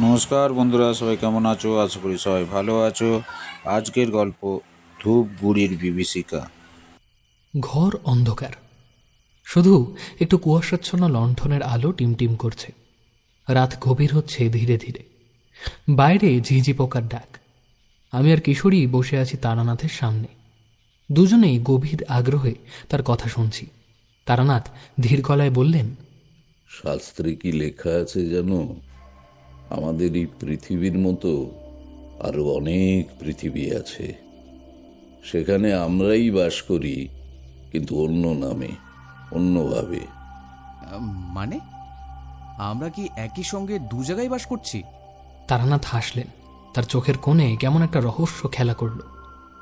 নমস্কার বন্ধুরা, সবাই কেমন আছো? আশা করি সবাই ভালো আছো। আজকের গল্প ধূপগুড়ির বিভীষিকা। ঘর অন্ধকার, শুধু একটু কুয়াশাচ্ছন্ন লণ্ঠনের আলো টিমটিম করছে। রাত গভীর হচ্ছে ধীরে ধীরে। বাইরে ঝিঝি পোকার ডাক। আমি আর কিশোরী বসে আছি তারানাথের সামনে। দুজনেই গভীর আগ্রহে তার কথা শুনছি। তারানাথ ধীর গলায় বললেন, শাস্ত্রে কি লেখা আছে জানো? আমাদের এই পৃথিবীর মতো আরো অনেক পৃথিবী আছে, সেখানে আমরাই বাস করি, কিন্তু অন্য নামে, অন্যভাবে। মানে আমরা কি একই সঙ্গে দু জায়গায় বাস করছি? তারানাথ হাসলেন। তার চোখের কোণে কেমন একটা রহস্য খেলা করল।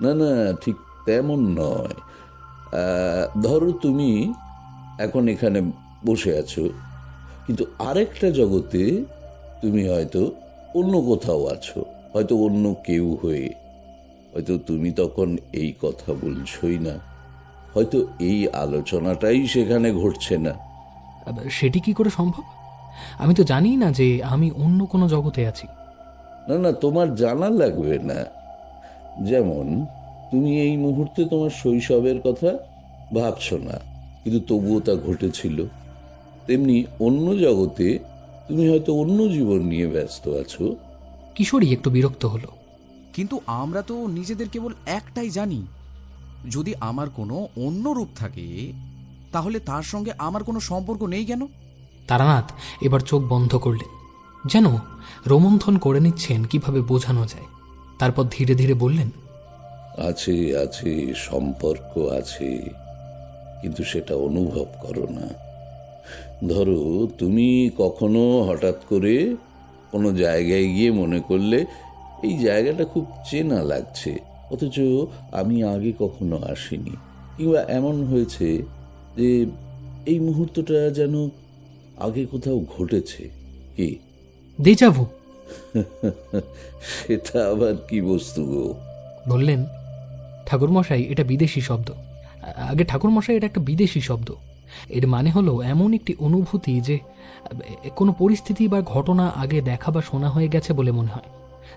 না না, ঠিক তেমন নয়। ধরো তুমি এখন এখানে বসে আছো, কিন্তু আরেকটা জগতে তুমি হয়তো অন্য কোথাও আছো, হয়তো অন্য কেউ হয়ে। হয়তো তুমি তখন এই কথা বলছই না, হয়তো এই আলোচনাটাই সেখানে ঘটছে না। সেটি কি করে সম্ভব? আমি তো জানি না যে আমি অন্য কোনো জগতে আছি। না না, তোমার জানা লাগবে না। যেমন তুমি এই মুহূর্তে তোমার শৈশবের কথা ভাবছো না, কিন্তু তবুও তা ঘটেছিল। তেমনি অন্য জগতে তুমি হয়তো অন্য জীবন নিয়ে ব্যস্ত আছো। কিশোরী একটু বিরক্ত হলো। কিন্তু আমরা তো নিজেদের কেবল একটাই জানি। যদি আমার কোনো অন্য রূপ থাকে, তাহলে তার সঙ্গে আমার কোনো সম্পর্ক নেই কেন? তারানাথ এবার চোখ বন্ধ করলেন, যেন রোমন্থন করে নিচ্ছেন কিভাবে বোঝানো যায়। তারপর ধীরে ধীরে বললেন, আছে আছে, সম্পর্ক আছে, কিন্তু সেটা অনুভব করো না। ধরো তুমি কখনো হঠাৎ করে কোনো জায়গায় গিয়ে মনে করলে এই জায়গাটা খুব চেনা লাগছে, অথচ আমি আগে কখনো আসিনি। কিংবা এমন হয়েছে যে এই মুহূর্তটা যেন আগে কোথাও ঘটেছে। কি? দেজাভু। সেটা আবার কি বস্তু গো? বললেন, ঠাকুরমশাই, এটা বিদেশি শব্দ। আগে ঠাকুরমশাই, এটা একটা বিদেশি শব্দ। এর মানে হলো এমন একটি অনুভূতি যে কোনো পরিস্থিতি বা ঘটনা আগে দেখা বা শোনা হয়ে গেছে বলে মনে হয়।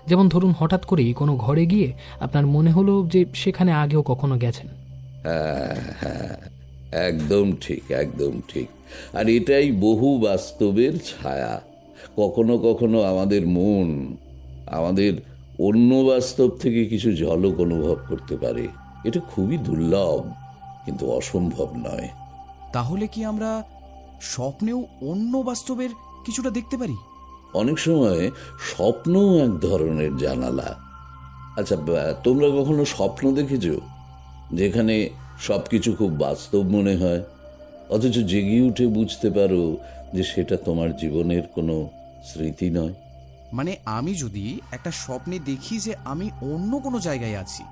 যেমন ধরুন, হঠাৎ করেই কোনো ঘরে গিয়ে আপনার মনে হলো যে সেখানে আগেও কখনো গেছেন। হ্যাঁ হ্যাঁ, একদম ঠিক, একদম ঠিক। আর এটাই বহু বাস্তবের ছায়া। কখনো কখনো আমাদের মন আমাদের অন্য বাস্তব থেকে কিছু ঝলক অনুভব করতে পারে। এটা খুবই দুর্লভ, কিন্তু অসম্ভব নয়। তাহলে কি আমরা স্বপ্নেও অন্য বাস্তবের কিছুটা দেখতে পারি? অনেক সময় স্বপ্নও এক ধরনের জানালা। আচ্ছা, তোমরা কখনো স্বপ্ন দেখেছো যেখানে সবকিছু খুব বাস্তব মনে হয়, অথচ জেগে উঠে বুঝতে পারো যে সেটা তোমার জীবনের কোনো স্মৃতি নয়? মানে আমি যদি একটা স্বপ্নে দেখি যে আমি অন্য কোনো জায়গায় আছি,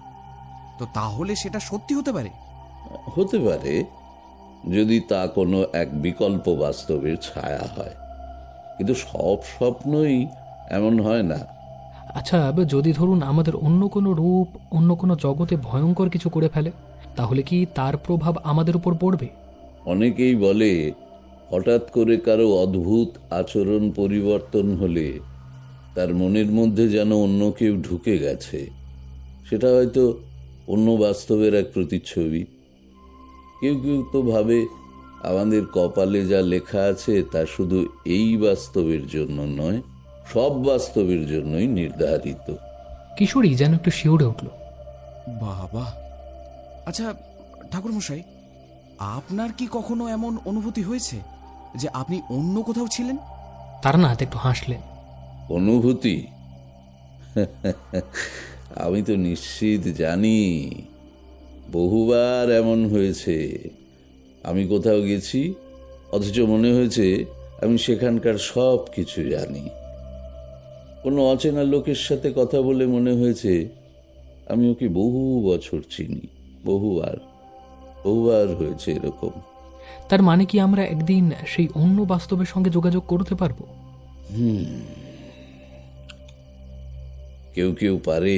তো তাহলে সেটা সত্যি হতে পারে? হতে পারে, যদি তা কোনো এক বিকল্প বাস্তবের ছায়া হয়, কিন্তু সব স্বপ্নই এমন হয় না। আচ্ছা, যদি ধরুন আমাদের অন্য কোনো রূপ অন্য কোনো জগতে ভয়ঙ্কর কিছু করে ফেলে, তাহলে কি তার প্রভাব আমাদের উপর পড়বে? অনেকেই বলে হঠাৎ করে কারো অদ্ভুত আচরণ পরিবর্তন হলে তার মনের মধ্যে যেন অন্য কেউ ঢুকে গেছে। সেটা হয়তো অন্য বাস্তবের এক প্রতিচ্ছবি। কেউ কেউ তো ভাবে আমাদের কপালে যা লেখা আছে তা শুধু এই বাস্তবের জন্য নয়, সব বাস্তবের জন্যই নির্ধারিত। কিশোরী যেন একটু শিউরে উঠল। বাবা! আচ্ছা ঠাকুরমশাই, আপনার কি কখনো এমন অনুভূতি হয়েছে যে আপনি অন্য কোথাও ছিলেন? তারানাথ একটু হাসলেন। অনুভূতি? আমি তো নিশ্চিত জানি, বহুবার এমন হয়েছে। আমি কোথাও গেছি, অথচ মনে হয়েছে আমি সেখানকার সব কিছু জানি। কোনো অচেনা লোকের সাথে কথা বলে মনে হয়েছে আমি ওকে বহু বছর চিনি। বহুবার, বহুবার হয়েছে এরকম। তার মানে কি আমরা একদিন সেই অন্য বাস্তবের সঙ্গে যোগাযোগ করতে পারবো? কেউ কেউ পারে,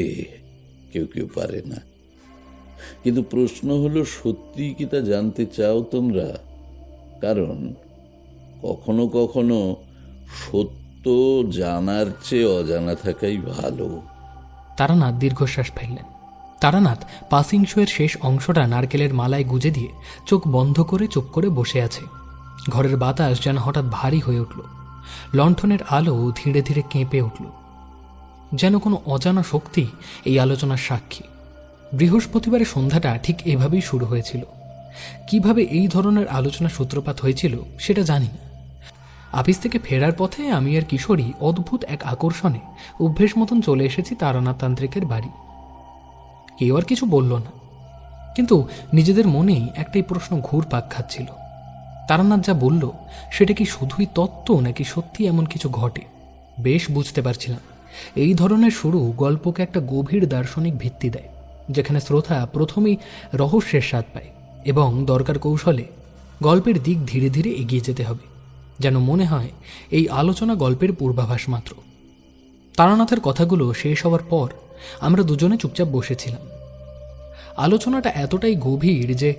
কেউ কেউ পারে না। কিন্তু প্রশ্ন হলো, সত্যি কি তা জানতে চাও তোমরা? কারণ কখনো কখনো সত্য তো জানার চেয়ে অজানা থাকাই ভালো। তারানাথ দীর্ঘশ্বাস ফেললেন। তারানাথ পাসিং শোয়ের শেষ অংশটা নারকেলের মালায় গুজে দিয়ে চোখ বন্ধ করে চুপ করে বসে আছে। ঘরের বাতাস যেন হঠাৎ ভারী হয়ে উঠল। লণ্ঠনের আলো ধীরে ধীরে কেঁপে উঠল। যেন কোনো অজানা শক্তি এই আলোচনার সাক্ষী। বৃহস্পতিবারের সন্ধ্যাটা ঠিক এভাবেই শুরু হয়েছিল। কিভাবে এই ধরনের আলোচনা সূত্রপাত হয়েছিল সেটা জানি না। অফিস থেকে ফেরার পথে আমি আর কিশোরী অদ্ভুত এক আকর্ষণে অভ্যেস মতন চলে এসেছি তারানাথ তান্ত্রিকের বাড়ি। কেউ আর কিছু বলল না, কিন্তু নিজেদের মনেই একটাই প্রশ্ন ঘুরপাক খাচ্ছিল। তারানাথ যা বলল সেটা কি শুধুই তত্ত্ব নাকি সত্যি এমন কিছু ঘটে? বেশ বুঝতে পারছিলাম। এই ধরনের শুরু গল্পকে একটা গভীর দার্শনিক ভিত্তি দেয়, যেখানে শ্রোতা প্রথমেই রহস্যের স্বাদ পায় এবং দরকার কৌশলে গল্পের দিক ধীরে ধীরে এগিয়ে যেতে হবে। যেন মনে হয় এই আলোচনা গল্পের পূর্বাভাস মাত্র। তারানাথের কথাগুলো শেষ হওয়ার পর আমরা দুজনে চুপচাপ বসেছিলাম। আলোচনাটা এতটাই গভীর যে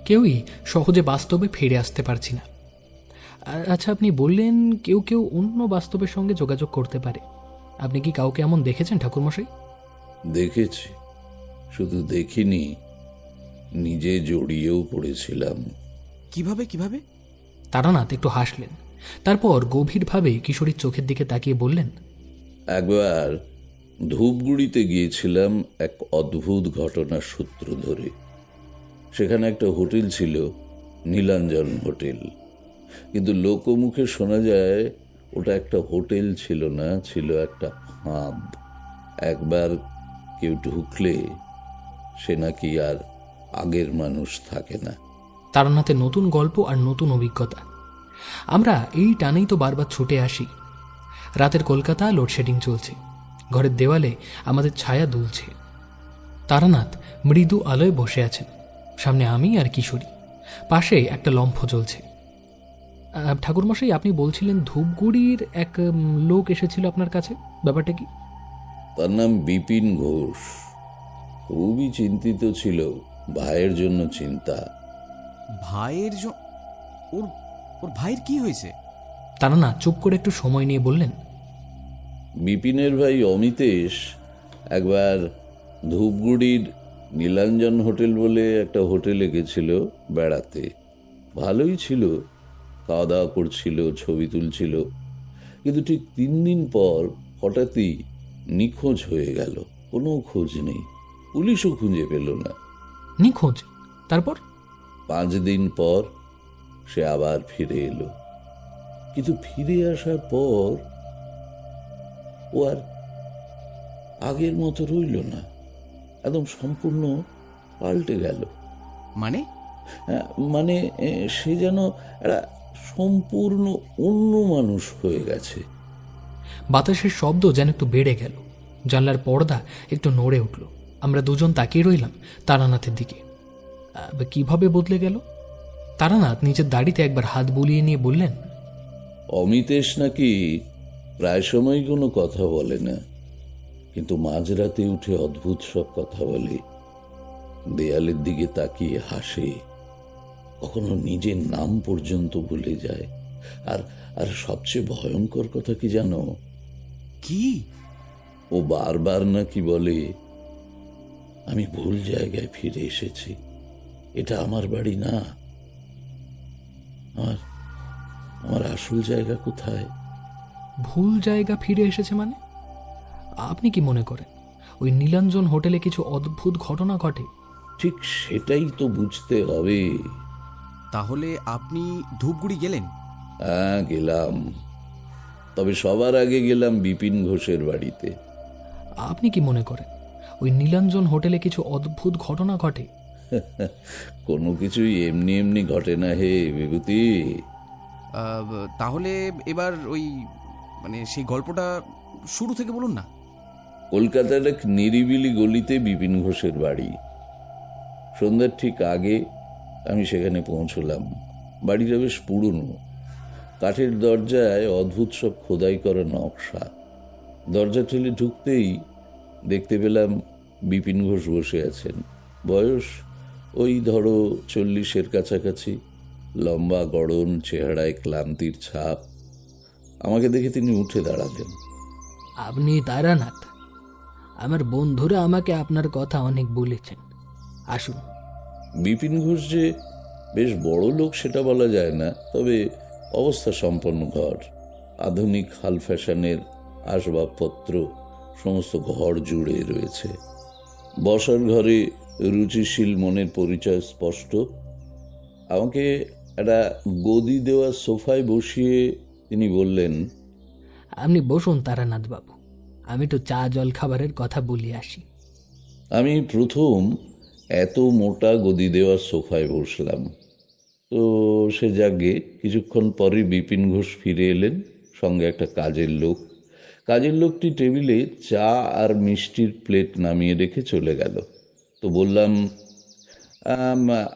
কেউই সহজে বাস্তবে ফিরে আসতে পারছি না। আচ্ছা, আপনি বললেন কেউ কেউ অন্য বাস্তবের সঙ্গে যোগাযোগ করতে পারে। আপনি কি কাউকে এমন দেখেছেন ঠাকুরমশাই? দেখেছি, শুধু দেখিনি, নিজে জড়িয়েও পড়েছিলাম। কিভাবে কিভাবে? তারানাথ একটু হাসলেন, তারপর গভীরভাবে কিশোরীর চোখের দিকে তাকিয়ে বললেন, একবার ধূপগুড়িতে গিয়েছিলাম এক অদ্ভুত ঘটনার সূত্র ধরে। সেখানে একটা হোটেল ছিল, নীলাঞ্জন হোটেল। কিন্তু লোকমুখে শোনা যায় ওটা একটা হোটেল ছিল না, ছিল একটা ফাঁদ। একবার কেউ ঢুকলে সে নাকি আর আগের মানুষ থাকে না। তারানাথের নতুন গল্প আর নতুন অভিজ্ঞতা। আমরা এই টানেই তো বারবার ছুটে আসি। রাতের কলকাতা লোডশেডিং চলছে, ঘরের দেওয়ালে আমাদের ছায়া দুলছে। তারানাথ মৃদু আলোয় বসে আছেন, সামনে আমি আর কিশোরী, পাশে একটা লম্ফ জ্বলছে। ঠাকুরমশাই, আপনি বলছিলেন ধূপগুড়ির এক লোক এসেছিল আপনার কাছে, ব্যাপারটা কি? তার নাম বিপিন ঘোষ। খুবই চিন্তিত ছিল, ভাইয়ের জন্য চিন্তা। ভাইয়ের ওর ওর ভাইয়ের কি হয়েছে? তারানাথ চুপ করে একটু সময় নিয়ে বললেন, বিপিনের ভাই অমিতেশ একবার ধূপগুড়ির নীলাঞ্জন হোটেল বলে একটা হোটেলে গেছিল বেড়াতে। ভালোই ছিল, খাওয়া দাওয়া করছিল, ছবি তুলছিল। কিন্তু ঠিক 3 দিন পর হঠাৎই নিখোঁজ হয়ে গেল। কোনো খোঁজ নেই, পুলিশও খুঁজে পেল না। নিখোঁজ? তারপর? 5 দিন পর সে আবার ফিরে এলো, কিন্তু ফিরে আসার পর ও আর আগের মতো রইল না, একদম সম্পূর্ণ পাল্টে গেল। মানে? মানে সে যেন একটা সম্পূর্ণ অন্য মানুষ হয়ে গেছে। বাতাসের শব্দ যেন একটু বেড়ে গেল, জানলার পর্দা একটু নড়ে উঠল। আমরা দুজন তাকিয়ে রইলাম তারানাথের দিকে। কিভাবে বদলে গেল? তারানাথ নিজের দাড়িতে একবার হাত বুলিয়ে নিয়ে বললেন, অমিতেশ নাকি প্রায় সময় কোনো কথা বলে না, কিন্তু মাঝরাতে উঠে অদ্ভুত সব কথা বলে। দেয়ালের দিকে তাকিয়ে হাসে, কখনো নিজের নাম পর্যন্ত ভুলে যায়। আর আর সবচেয়ে ভয়ঙ্কর কথা কি জানো? কি? ও বারবার নাকি বলে, আমি ভুল জায়গায় ফিরে এসেছি, এটা আমার বাড়ি না। আমার আমার আসল জায়গা কোথায়? ভুল জায়গা ফিরে এসেছে মানে? আপনি কি মনে করেন ওই নীলাঞ্জন হোটেলে কিছু অদ্ভুত ঘটনা ঘটে? ঠিক সেটাই তো বুঝতে হবে। তাহলে আপনি ধূপগুড়ি গেলেন? হ্যাঁ, গেলাম। তবে সবার আগে গেলাম বিপিন ঘোষের বাড়িতে। আপনি কি মনে করেন ওই নীলাঞ্জন হোটেলে কিছু অদ্ভুত ঘটনা ঘটে? কোনো কিছুই এমনি এমনি ঘটে না হে বিভূতি। তাহলে এবার ওই সেই গল্পটা শুরু থেকে বলুন না। কলকাতার এক নিরিবিলি গলিতে বিপিন ঘোষের বাড়ি। সন্ধ্যার ঠিক আগে আমি সেখানে পৌঁছলাম। বাড়িটা বেশ পুরনো, কাঠের দরজায় অদ্ভুত সব খোদাই করা নকশা। দরজা ঠেলে ঢুকতেই দেখতে পেলাম বিপিন ঘোষ বসে আছেন। বয়স ওই ধরো 40-এর কাছাকাছি, লম্বা গড়ন, চেহারায় ক্লান্তির ছাপ। আমাকে দেখে তিনি উঠে দাঁড়ালেন। আপনি তারানাথ? আমার বন্ধুরা আমাকে আপনার কথা অনেক বলেছেন। আসুন। বিপিন ঘোষ যে বেশ বড় লোক সেটা বলা যায় না, তবে অবস্থা সম্পন্ন ঘর, আধুনিক হাল ফ্যাশনের আসবাবপত্র সমস্ত ঘর জুড়ে রয়েছে। বসার ঘরে রুচিশীল মনের পরিচয় স্পষ্ট। আমাকে একটা গদি দেওয়া সোফায় বসিয়ে তিনি বললেন, আপনি বসুন তারানাথ বাবু, আমি তো চা জল খাবারের কথা বলে আসি। আমি প্রথম এত মোটা গদি দেওয়া সোফায় বসলাম। তো সে যাগে কিছুক্ষণ পরে বিপিন ঘোষ ফিরে এলেন, সঙ্গে একটা কাজের লোক। কাজের লোকটি টেবিলে চা আর মিষ্টির প্লেট নামিয়ে রেখে চলে গেল। তো বললাম,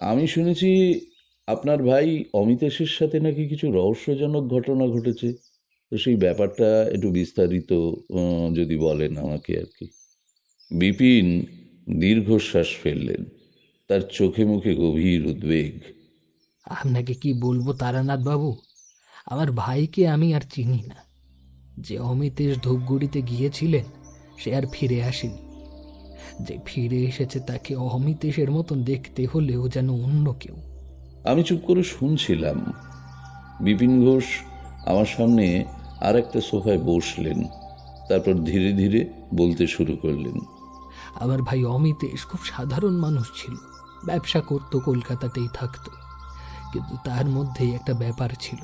আমি শুনেছি আপনার ভাই অমিতেশের সাথে নাকি কিছু রহস্যজনক ঘটনা ঘটেছে, তো সেই ব্যাপারটা একটু বিস্তারিত যদি বলেন আমাকে আর কি। বিপিন দীর্ঘশ্বাস ফেললেন, তার চোখে মুখে গভীর উদ্বেগ। আপনাকে কি বলবো তারানাথ বাবু, আমার ভাইকে আমি আর চিনি না। যে অমিতেশ ধূপগুড়িতে গিয়েছিলেন সে আর ফিরে আসেনি। যে ফিরে এসেছে তাকে অমিতেশের মতন দেখতে হলেও যেন অন্য কেউ। আমি চুপ করে শুনছিলাম। বিপিন ঘোষ আমার সামনে আর একটা সোফায় বসলেন, তারপর ধীরে ধীরে বলতে শুরু করলেন। আমার ভাই অমিতেশ খুব সাধারণ মানুষ ছিল, ব্যবসা করত, কলকাতাতেই থাকতো। কিন্তু তার মধ্যেই একটা ব্যাপার ছিল,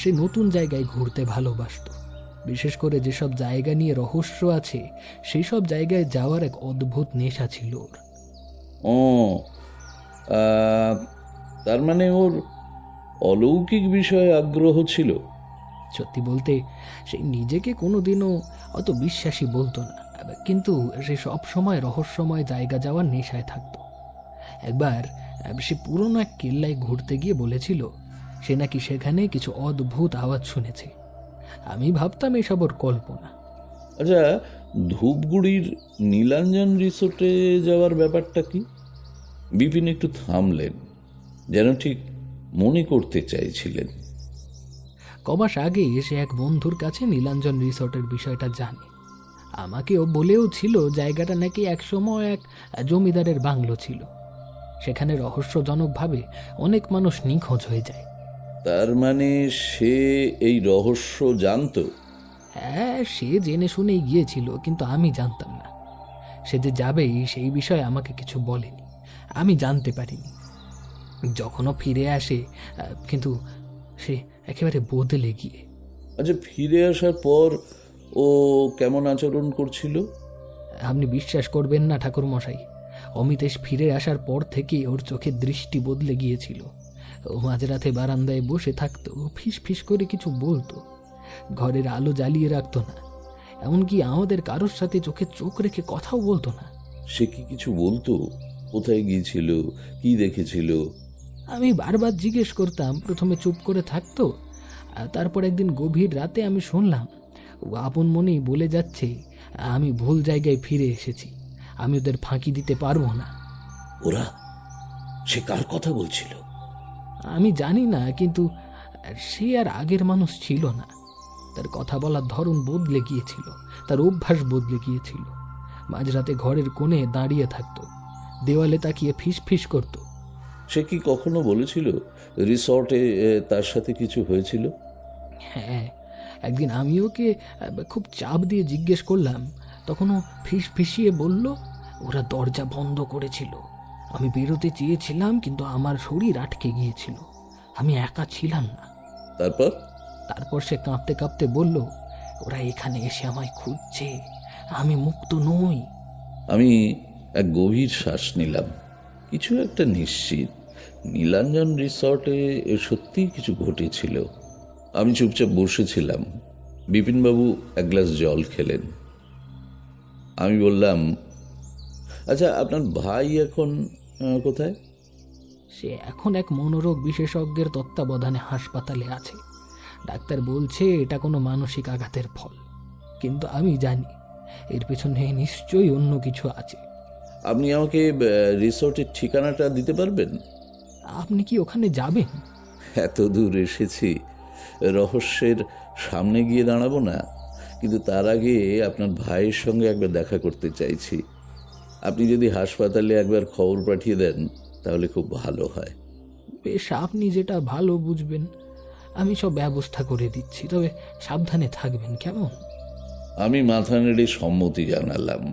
সে নতুন জায়গায় ঘুরতে ভালোবাসতো। বিশেষ করে যেসব জায়গা নিয়ে রহস্য আছে সেই সব জায়গায় যাওয়ার এক অদ্ভুত নেশা ছিল ওর। ও, তার মানে ওর অলৌকিক বিষয়ে আগ্রহ ছিল। সত্যি বলতে সে নিজেকে কোনোদিনও অত বিশ্বাসী বলতো না, কিন্তু সে সব সময় রহস্যময় জায়গা যাওয়ার নেশায় থাকতো। একবার সে পুরনো এক কেল্লায় ঘুরতে গিয়ে বলেছিল সে নাকি সেখানে কিছু অদ্ভুত আওয়াজ শুনেছে। আমি ভাবতাম এসব ওর কল্পনা। আচ্ছা, ধূপগুড়ির নীলাঞ্জন রিসোর্টে যাওয়ার ব্যাপারটা কি? বিপিন একটু থামলেন, যেন ঠিক মনে করতে চাইছিলেন। কমাস আগে সে এক বন্ধুর কাছে নীলাঞ্জন রিসর্টের বিষয়টা জানে। আমাকেও বলেও ছিল জায়গাটা নাকি একসময় এক জমিদারের বাংলো ছিল। সেখানে রহস্যজনকভাবে অনেক মানুষ নিখোঁজ হয়ে যায়। তার মানে সে এই রহস্য জানতো? হ্যাঁ, সে জেনে শুনেই গিয়েছিল, কিন্তু আমি জানতাম না। সে যে যাবেই সেই বিষয়ে আমাকে কিছু বলেনি, আমি জানতে পারিনি। যখনও ফিরে আসে কিন্তু সে একেবারে বদলে গিয়ে। আচ্ছা, ফিরে আসার পর ও কেমন আচরণ করছিল? আপনি বিশ্বাস করবেন না ঠাকুরমশাই, অমিতেশ ফিরে আসার পর থেকে ওর চোখের দৃষ্টি বদলে গিয়েছিল। ও মাঝরাতে বারান্দায় বসে থাকতো, ফিস ফিস করে কিছু বলতো, ঘরের আলো জ্বালিয়ে রাখতো না, এমনকি আমাদের কারোর সাথে চোখে চোখ রেখে কথাও বলতো না। সে কি কিছু বলতো? কোথায় গিয়েছিল, কি দেখেছিল? আমি বারবার জিজ্ঞেস করতাম, প্রথমে চুপ করে থাকতো। আর তারপর একদিন গভীর রাতে আমি শুনলাম ও আপন মনেই বলে যাচ্ছে আমি ভুল জায়গায় ফিরে এসেছি, আমি ওদের ফাঁকি দিতে পারবো না। ওরা, সে কার কথা বলছিল? আমি জানি না, কিন্তু সে আর আগের মানুষ ছিল না। তার কথা বলার ধরন বদলে গিয়েছিল, তার অভ্যাস বদলে গিয়েছিল। মাঝরাতে ঘরের কোণে দাঁড়িয়ে থাকতো, দেওয়ালে তাকিয়ে ফিস ফিস করতো। সে কি কখনো বলেছিল রিসর্টে তার সাথে কিছু হয়েছিল? হ্যাঁ, একদিন আমি ওকে খুব চাপ দিয়ে জিজ্ঞেস করলাম, তখন ও ফিস ফিসিয়ে বলল ওরা দরজা বন্ধ করেছিল। আমি বেরোতে চেয়েছিলাম কিন্তু আমার শরীর আটকে গিয়েছিল, আমি একা ছিলাম না। তারপর সে কাঁপতে কাঁপতে বলল ওরা এখানে এসে আমায় খুঁজছে, আমি মুক্ত নই। আমি এক গভীর শ্বাস নিলাম, কিছু একটা নিশ্চিত। নীলাঞ্জন রিসর্টে সত্যিই কিছু ঘটেছিল। আমি চুপচাপ বসেছিলাম। বিপিনবাবু এক গ্লাস জল খেলেন। আমি বললাম, আচ্ছা, আপনার ভাই এখন কোথায়? সে এখন এক মনোরোগ বিশেষজ্ঞের তত্ত্বাবধানে হাসপাতালে আছে। ডাক্তার বলছে এটা কোনো মানসিক আঘাতের ফল, কিন্তু আমি জানি এর পেছনে নিশ্চয়ই অন্য কিছু আছে। আপনি আমাকে রিসর্টের ঠিকানাটা দিতে পারবেন? আপনি কি ওখানে যাবেন? এত দূর এসেছি, রহস্যের সামনে গিয়ে দাঁড়াবো না, কিন্তু তার আগে আপনার ভাইয়ের সঙ্গে একবার দেখা করতে চাইছি। আপনি যদি হাসপাতালে একবার খবর পাঠিয়ে দেন তাহলে খুব ভালো হয়। বেশ, আপনি যেটা ভালো বুঝবেন। আমি সব ব্যবস্থা করে দিচ্ছি, তবে সাবধানে থাকবেন, কেমন? আমি মাথা নেড়ে সম্মতি জানালাম।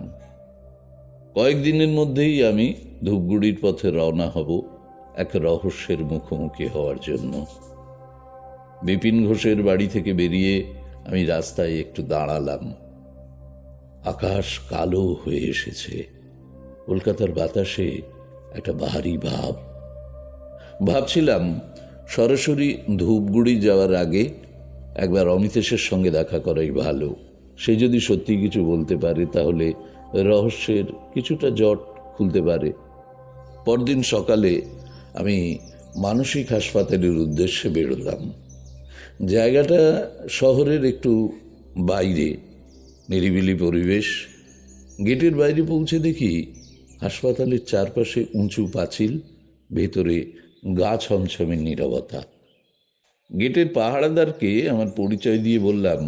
কয়েকদিনের মধ্যেই আমি ধূপগুড়ির পথে রওনা হব এক রহস্যের মুখোমুখি হওয়ার জন্য। বিপিন ঘোষের বাড়ি থেকে বেরিয়ে আমি রাস্তায় একটু দাঁড়ালাম। আকাশ কালো হয়ে এসেছে। কলকাতার বাতাসে একটা ভারী ভাব। ভাবছিলাম সরাসরি ধূপগুড়ি যাওয়ার আগে একবার অমিতেশের সঙ্গে দেখা করাই ভালো। সে যদি সত্যি কিছু বলতে পারে তাহলে রহস্যের কিছুটা জট খুলতে পারে। পরদিন সকালে আমি মানসিক হাসপাতালের উদ্দেশ্যে বেরোলাম। জায়গাটা শহরের একটু বাইরে, নিরিবিলি পরিবেশ। গেটের বাইরে পৌঁছে দেখি হাসপাতালের চারপাশে উঁচু পাঁচিল, ভেতরে গা ছমছমের নীরবতা। গেটের পাহারাদারকে আমার পরিচয় দিয়ে বললাম,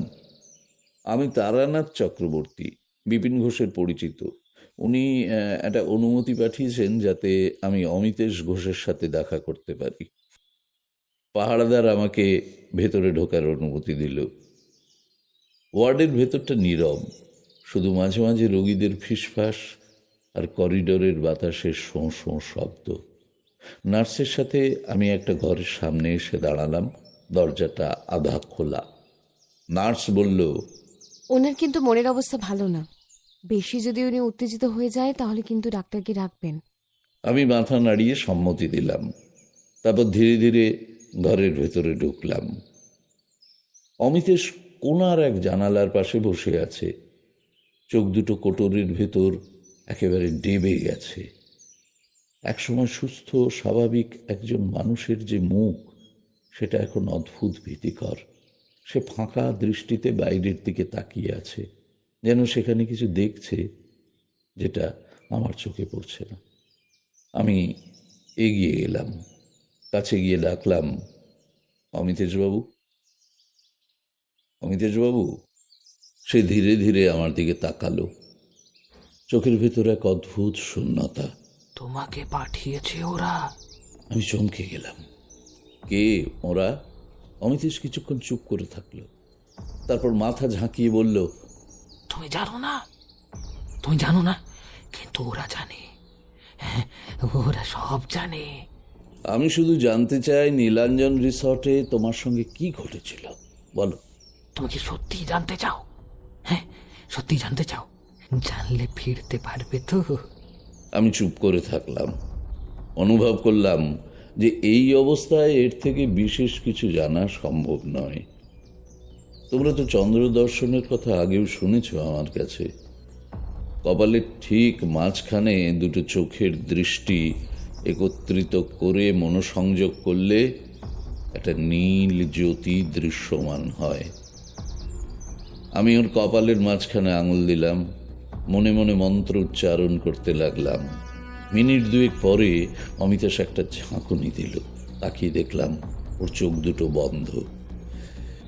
আমি তারানাথ চক্রবর্তী, বিপিন ঘোষের পরিচিত। উনি একটা অনুমতি পাঠিয়েছেন যাতে আমি অমিতেশ ঘোষের সাথে দেখা করতে পারি। পাহারাদার আমাকে ভেতরে ঢোকার অনুমতি দিল। ওয়ার্ডের ভেতরটা নীরব, শুধু মাঝে মাঝে রোগীদের ফিসফাস আর করিডোরের বাতাসের শোঁ শোঁ শব্দ। নার্সের সাথে আমি একটা ঘরের সামনে এসে দাঁড়ালাম। দরজাটা আধা খোলা। নার্স বলল, ওনার কিন্তু মনের অবস্থা ভালো না। বেশি যদি উনি উত্তেজিত হয়ে যায় তাহলে কিন্তু ডাক্তারকে রাখবেন। আমি মাথা নাড়িয়ে সম্মতি দিলাম। তারপর ধীরে ধীরে ঘরের ভেতরে ঢুকলাম। অমিতেশ কোনার এক জানালার পাশে বসে আছে। চোখ দুটো কোটরের ভেতর একেবারে ডেবে গেছে। একসময় সুস্থ স্বাভাবিক একজন মানুষের যে মুখ, সেটা এখন অদ্ভুত ভীতিকর। সে ফাঁকা দৃষ্টিতে বাইরের দিকে তাকিয়ে আছে, যেন সেখানে কিছু দেখছে যেটা আমার চোখে পড়ছে না। আমি এগিয়ে গেলাম, কাছে গিয়ে ডাকলাম, অমিতেশবাবু, অমিতেশবাবু। সে ধীরে ধীরে আমার দিকে তাকালো। চোখের ভেতর এক অদ্ভুত শূন্যতা। তোমাকে পাঠিয়েছে ওরা? আমি চমকে গেলাম। কে ওরা? অমিতেশ কিছুক্ষণ চুপ করে থাকলো, তারপর মাথা ঝাঁকিয়ে বলল, তুমি জানো না? তুমি জানো না, কিন্তু ওরা জানে। হ্যাঁ, ওরা সব জানে। আমি শুধু জানতে চাই নীলাঞ্জন রিসর্টে তোমার সঙ্গে কি ঘটেছিল, বলো। তুমি কি সত্যি জানতে চাও? হ্যাঁ, সত্যি জানতে চাও? জানলে ফিরতে পারবে তো? আমি চুপ করে থাকলাম। অনুভব করলাম যে এই অবস্থায় এর থেকে বিশেষ কিছু জানা সম্ভব নয়। তোমরা তো চন্দ্র দর্শনের কথা আগেও শুনেছ আমার কাছে। কপালের ঠিক মাঝখানে দুটো চোখের দৃষ্টি একত্রিত করে মনোসংযোগ করলে একটা নীল জ্যোতি দৃশ্যমান হয়। আমি ওর কপালের মাঝখানে আঙুল দিলাম, মনে মনে মন্ত্র উচ্চারণ করতে লাগলাম। মিনিট দুয়েক পরে অমিতেশ একটা ঝাঁকুনি দিল। তাকিয়ে দেখলাম ওর চোখ দুটো বন্ধ।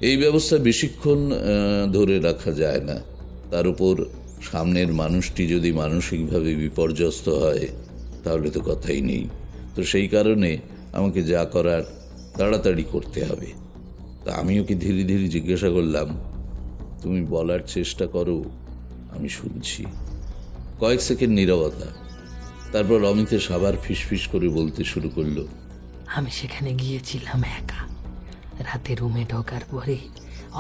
এই ব্যবস্থা বেশিক্ষণ ধরে রাখা যায় না। তার উপর সামনের মানুষটি যদি মানসিকভাবে বিপর্যস্ত হয় তাহলে তো কথাই নেই। তো সেই কারণে আমাকে যা করার তাড়াতাড়ি করতে হবে। তা আমি ওকে ধীরে ধীরে জিজ্ঞাসা করলাম, তুমি বলার চেষ্টা করো, আমি শুনছি। কয়েক সেকেন্ড নীরবতা। তারপর অমিতেশ আবার ফিসফিস করে বলতে শুরু করলো, আমি সেখানে গিয়েছিলাম একা। রাতে রুমে ঢোকার পরে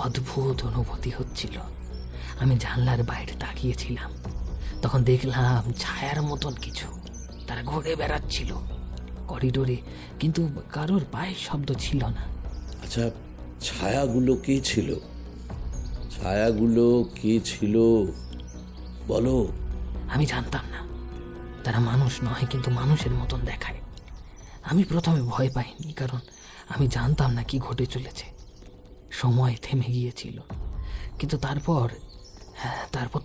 অদ্ভুত অনুভূতি হচ্ছিল। আমি জানলার বাইরে তাকিয়েছিলাম, তখন দেখলাম ছায়ার মতন কিছু, তারা ঘুরে বেড়াচ্ছিল করিডোরে, কিন্তু কারোর পায়ের শব্দ ছিল না। আচ্ছা, ছায়াগুলো কে ছিল? ছায়াগুলো কে ছিল বলো। আমি জানতাম না। তারা মানুষ নয়, কিন্তু মানুষের মতন দেখায়। আমি প্রথমে ভয় পাইনি, কারণ আমি জানতাম না কি ঘটে চলেছে। সময় থেমে গিয়েছিল, কিন্তু তারপর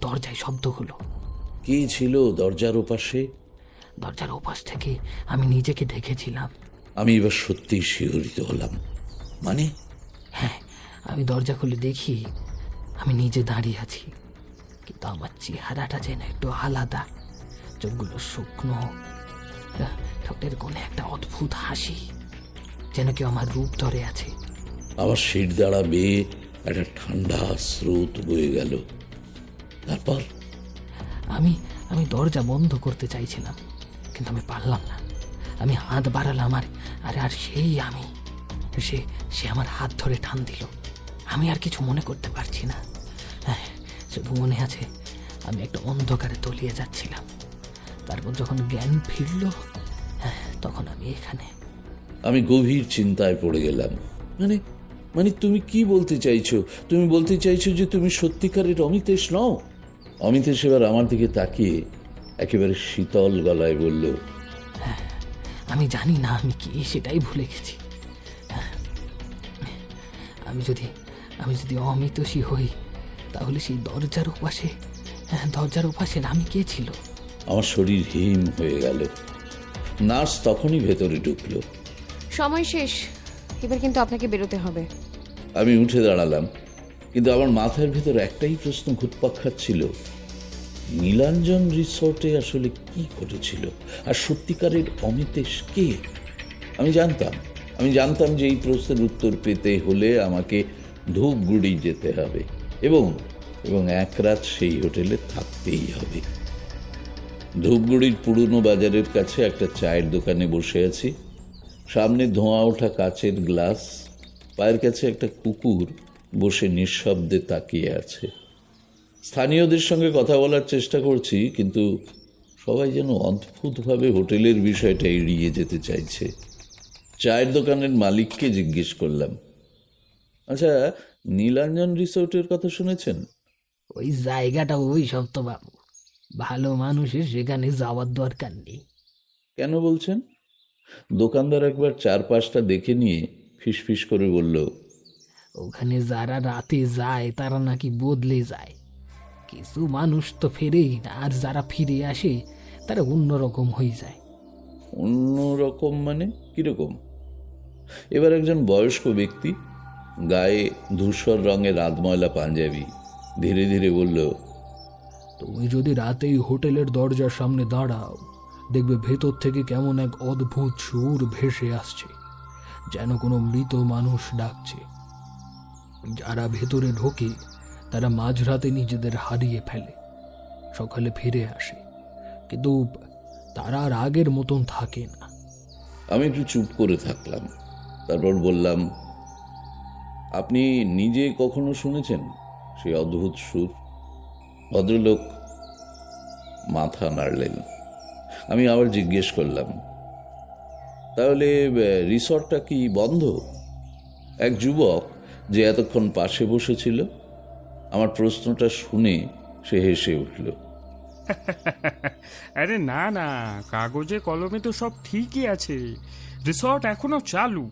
দরজায় শব্দ হলো। কে ছিল দরজার ওপাশে? দরজার ওপাশ থেকে আমি নিজেকে দেখেছিলাম। আমি এবার সত্যিই শিহরিত হলাম। মানে? হ্যাঁ, আমি দরজা খুলে দেখি আমি নিজে দাঁড়িয়ে আছি, কিন্তু আমার চেহারাটা যেন একটু আলাদা। চোখগুলো শুকনো, ঠোঁটের কোণে একটা অদ্ভুত হাসি, যেন কেউ আমার রূপ ধরে আছে। আমার শির দ্বারা বেয়ে একটা ঠান্ডা স্রোত বয়ে গেল। তারপর আমি আমি দরজা বন্ধ করতে চাইছিলাম, কিন্তু আমি পারলাম না। আমি হাত বাড়ালাম, আর সেই আমি, সে সে আমার হাত ধরে টান দিল। আমি আর কিছু মনে করতে পারছি না, শুধু মনে আছে আমি একটা অন্ধকারে তলিয়ে যাচ্ছিলাম। তারপর যখন জ্ঞান ফিরল, তখন আমি এখানে। আমি গভীর চিন্তায় পড়ে গেলাম। মানে মানে তুমি কি বলতে চাইছো? তুমি বলতে চাইছো যে তুমি সত্যিকারের অমিতেশ নও? অমিতেশ এবার আমার দিকে তাকিয়ে একেবারে শীতল গলায় বলল, আমি জানি না আমি কি, সেটাই ভুলে গেছি। আমি যদি অমিতোষী হই, তাহলে সেই দরজার উপাসের আমি কে ছিল? আমার শরীর হিম হয়ে গেল। নার্স তখনই ভেতরে ঢুকলো। সময় শেষ, এবার কিন্তু আপনাকে বেরোতে হবে। আমি উঠে দাঁড়ালাম, কিন্তু আমার মাথার ভেতর একটাই প্রশ্ন ঘুরপাক খাচ্ছিল, নীলাঞ্জন রিসোর্টে আসলে কি ঘটেছিল, আর সত্যিকারের অমিতেশ কে? আমি জানতাম যে এই প্রশ্নের উত্তর পেতে হলে আমাকে ধূপগুড়ি যেতে হবে এবং এক রাত সেই হোটেলে থাকতেই হবে। ধূপগুড়ির পুরনো বাজারের কাছে একটা চায়ের দোকানে বসে আছি। সামনে ধোঁয়া ওঠা কাচের গ্লাস, পায়ের কাছে একটা কুকুর বসে নিঃশব্দে তাকিয়ে আছে। স্থানীয়দের সঙ্গে কথা বলার চেষ্টা করছি, কিন্তু সবাই যেন অদ্ভুতভাবে হোটেলের বিষয়টা এড়িয়ে যেতে চাইছে। চায়ের দোকানের মালিককে জিজ্ঞেস করলাম, আচ্ছা, নীলাঞ্জন রিসোর্টের কথা শুনেছেন? ওই জায়গাটা ওই সব তো বাবু, ভালো মানুষের সেখানে যাওয়ার দরকার নেই। কেন বলছেন? দোকানদার একবার চারপাশটা দেখে নিয়ে ফিসফিস করে বলল, ওখানে যারা রাতে যায় তারা নাকি বদলে যায়। কিছু মানুষ তো ফেরেই না, আর যারা ফিরে আসে তারা অন্যরকম হয়ে যায়। অন্য রকম মানে কিরকম? এবার একজন বয়স্ক ব্যক্তি, গায়ে ধূসর রঙের রাতময়লা পাঞ্জাবি, ধীরে ধীরে বলল, তুমি যদি রাতেই হোটেলের দরজার সামনে দাঁড়াও, দেখবে ভেতর থেকে কেমন এক অদ্ভুত সুর ভেসে আসছে, যেন কোনো মৃত মানুষ ডাকছে। যারা ভেতরে ঢোকে তারা মাঝরাতে নিজেদের হারিয়ে ফেলে, সকালে ফিরে আসে, কিন্তু তারা আর আগের মতন থাকে না। আমি একটু চুপ করে থাকলাম। তারপর বললাম, আপনি নিজে কখনো শুনেছেন সেই অদ্ভুত সুর? ভদ্রলোক মাথা নাড়লেন। আমি আবার জিজ্ঞেস করলাম, তাহলে রিসর্টটা কি বন্ধ? এক যুবক যে এতক্ষণ পাশে বসেছিল, আমার প্রশ্নটা শুনে সে হেসে উঠল। আরে না না, কাগজে কলমে তো সব ঠিকই আছে। রিসর্ট এখনো চালু,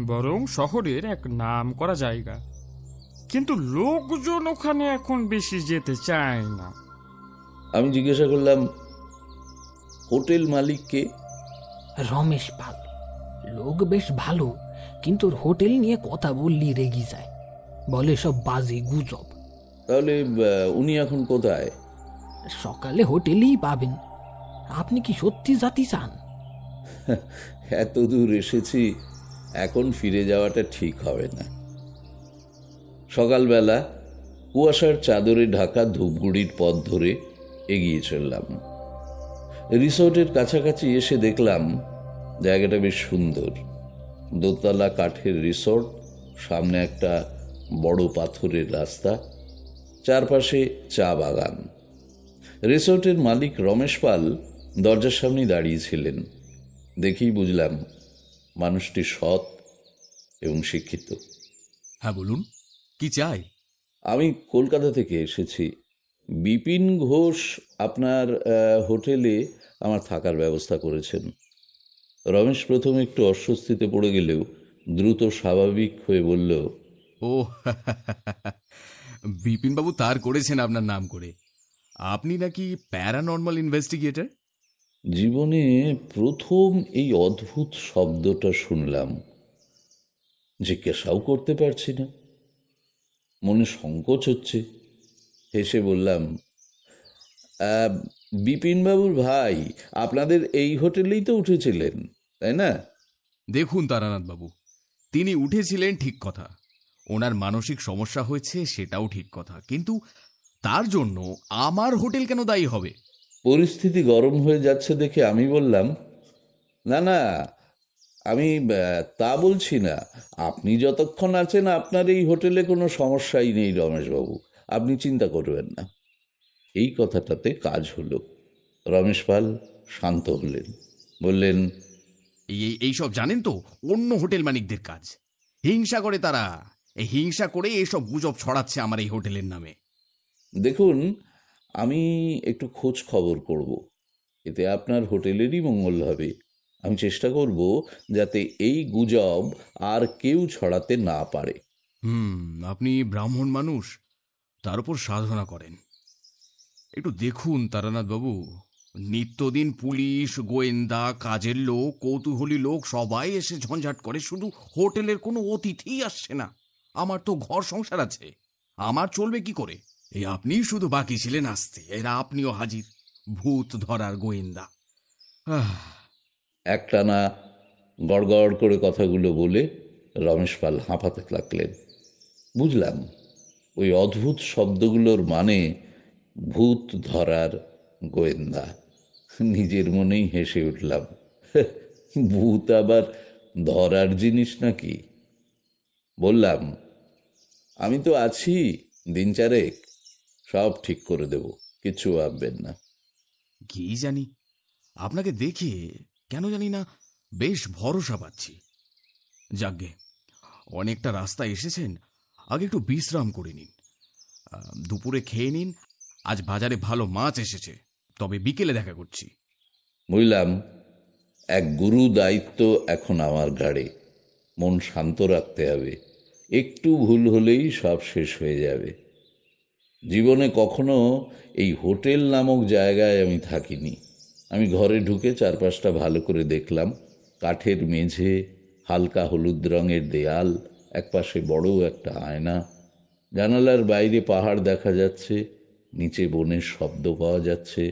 বরং শহরের এক নাম করা জায়গা, কিন্তু লোকজন ওখানে এখন বেশি যেতে চায় না। আমি জিজ্ঞাসা করলাম, হোটেল মালিককে? রমেশ পাল। লোক বেশ ভালো, কিন্তু ওর হোটেল নিয়ে কথা বললি রেগে যায়, বলে সব বাজে গুজব। তাহলে উনি এখন কোথায়? সকালে হোটেলেই পাবেন। আপনি কি সত্যি জাতি চান? এত দূর এসেছি, এখন ফিরে যাওয়াটা ঠিক হবে না। সকালবেলা কুয়াশার চাদরে ঢাকা ধূপগুড়ির পথ ধরে এগিয়ে চললাম। রিসোর্টের কাছাকাছি এসে দেখলাম জায়গাটা বেশ সুন্দর। দোতলা কাঠের রিসোর্ট, সামনে একটা বড় পাথরের রাস্তা, চারপাশে চা বাগান। রিসোর্টের মালিক রমেশ পাল দরজার সামনে দাঁড়িয়েছিলেন। দেখেই বুঝলাম মানুষটি সৎ এবং শিক্ষিত। হ্যাঁ বলুন, কি চাই? আমি কলকাতা থেকে এসেছি। বিপিন ঘোষ আপনার হোটেলে আমার থাকার ব্যবস্থা করেছেন। রমেশ প্রথমে একটু অস্বস্তিতে পড়ে গেলেও দ্রুত স্বাভাবিক হয়ে বলল, ও বিপিনবাবু তার করেছেন আপনার নাম করে। আপনি নাকি প্যারানর্মাল ইনভেস্টিগেটর? জীবনে প্রথম এই অদ্ভুত শব্দটা শুনলাম। জিজ্ঞাসাও করতে পারছি না। মনে সংকোচ হচ্ছে। হেসে বললাম, বিপিনবাবুর ভাই আপনাদের এই হোটেলেই তো উঠেছিলেন, তাই না? দেখুন তারানাথ বাবু, তিনি উঠেছিলেন ঠিক কথা, ওনার মানসিক সমস্যা হয়েছে সেটাও ঠিক কথা, কিন্তু তার জন্য আমার হোটেল কেন দায়ী হবে? পরিস্থিতি গরম হয়ে যাচ্ছে দেখে আমি বললাম, না না, আমি তা বলছি না। আপনি যতক্ষণ আছেন আপনার এই হোটেলে কোনো সমস্যাই নেই রমেশবাবু, আপনি চিন্তা করবেন না। এই কথাটাতে কাজ হলো। রমেশ পাল শান্ত হলেন, বললেন, এইসব জানেন তো অন্য হোটেল মালিকদের কাজ, হিংসা করে তারা। এই হিংসা করে এসব গুজব ছড়াচ্ছে আমার এই হোটেলের নামে। দেখুন, আমি একটু খোঁজ খবর করব, এতে আপনার হোটেলেরই মঙ্গল হবে। আমি চেষ্টা করব যাতে এই গুজব আর কেউ ছড়াতে না পারে। আপনি ব্রাহ্মণ মানুষ, তার উপর সাধনা করেন। একটু দেখুন তারানাথ বাবু, নিত্যদিন পুলিশ, গোয়েন্দা, কাজের লোক, কৌতূহলী লোক সবাই এসে ঝঞ্ঝাট করে, শুধু হোটেলের কোনো অতিথিই আসছে না। আমার তো ঘর সংসার আছে, আমার চলবে কি করে? এই আপনি শুধু বাকি ছিলেন আসতে, এরা আপনিও হাজির, ভূত ধরার গোয়েন্দা। আহ, একটানা গড়গড় করে কথাগুলো বলে রমেশ পাল হাঁপাতে লাগলেন। বুঝলাম ওই অদ্ভুত শব্দগুলোর মানে ভূত ধরার গোয়েন্দা। নিজের মনেই হেসে উঠলাম। ভূত আবার ধরার জিনিস নাকি? বললাম, আমি তো আছি, দিন চারেক সব ঠিক করে দেব, কিচ্ছু ভাববেন না। কি জানি, আপনাকে দেখে কেন জানি না বেশ ভরসা পাচ্ছি। যাকগে, অনেকটা রাস্তা এসেছেন, আগে একটু বিশ্রাম করে নিন। দুপুরে খেয়ে নিন, আজ বাজারে ভালো মাছ এসেছে, তবে বিকেলে দেখা করছি। বুঝলাম, এক গুরু দায়িত্ব এখন আমার ঘাড়ে। মন শান্ত রাখতে হবে, একটু ভুল হলেই সব শেষ হয়ে যাবে। জীবনে কখনো এই হোটেল নামক জায়গায় আমি থাকিনি। আমি ঘরে ঢুকে চারপাশটা ভালো করে দেখলাম। কাঠের মেঝে, হালকা হলুদ রঙের দেয়াল, একপাশে বড় একটা আয়না। জানালার বাইরে পাহাড় দেখা যাচ্ছে, নিচে বনের শব্দ পাওয়া যাচ্ছে।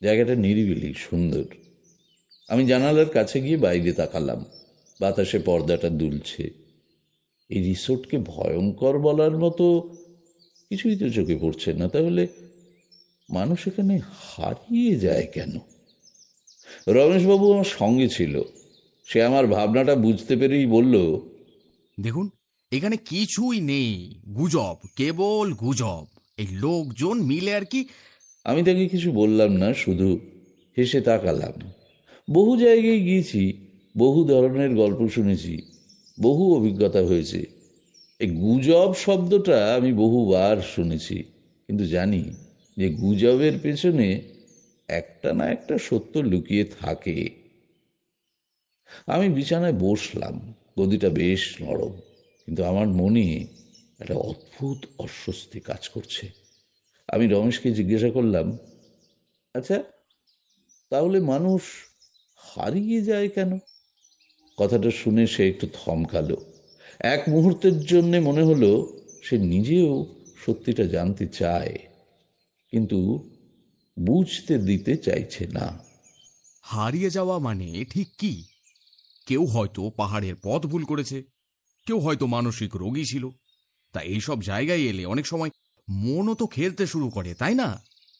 জায়গাটা নিরিবিলি, সুন্দর। আমি জানালার কাছে গিয়ে বাইরে তাকালাম। বাতাসে পর্দাটা দুলছে। এই রিসোর্টকে ভয়ঙ্কর বলার মতো কিছুই তো চোখে পড়ছে না, তাহলে মানুষ এখানে হারিয়ে যায় কেন? রমেশবাবু আমার সঙ্গে ছিল, সে আমার ভাবনাটা বুঝতে পেরেই বলল, দেখুন, এখানে কিছুই নেই, গুজব, কেবল গুজব। এই লোকজন মিলে আর কি। আমি তাকে কিছু বললাম না, শুধু হেসে তাকালাম। বহু জায়গায় গিয়েছি, বহু ধরনের গল্প শুনেছি, বহু অভিজ্ঞতা হয়েছে। এই গুজব শব্দটা আমি বহুবার শুনেছি, কিন্তু জানি যে গুজবের পেছনে একটা না একটা সত্য লুকিয়ে থাকে। আমি বিছানায় বসলাম, গদিটা বেশ নরম, কিন্তু আমার মনে একটা অদ্ভুত অস্বস্তি কাজ করছে। আমি রমেশকে জিজ্ঞাসা করলাম, আচ্ছা, তাহলে মানুষ হারিয়ে যায় কেন? কথাটা শুনে সে একটু থমকালো। এক মুহূর্তের জন্য মনে হলো সে নিজেও সত্যিটা জানতে চায়, কিন্তু বুঝতে দিতে চাইছে না। হারিয়ে যাওয়া মানে ঠিক কি? কেউ হয়তো পাহাড়ের পথ ভুল করেছে, কেউ হয়তো মানসিক রোগী ছিল। তা এইসব জায়গায় এলে অনেক সময় মনও তো খেলতে শুরু করে, তাই না?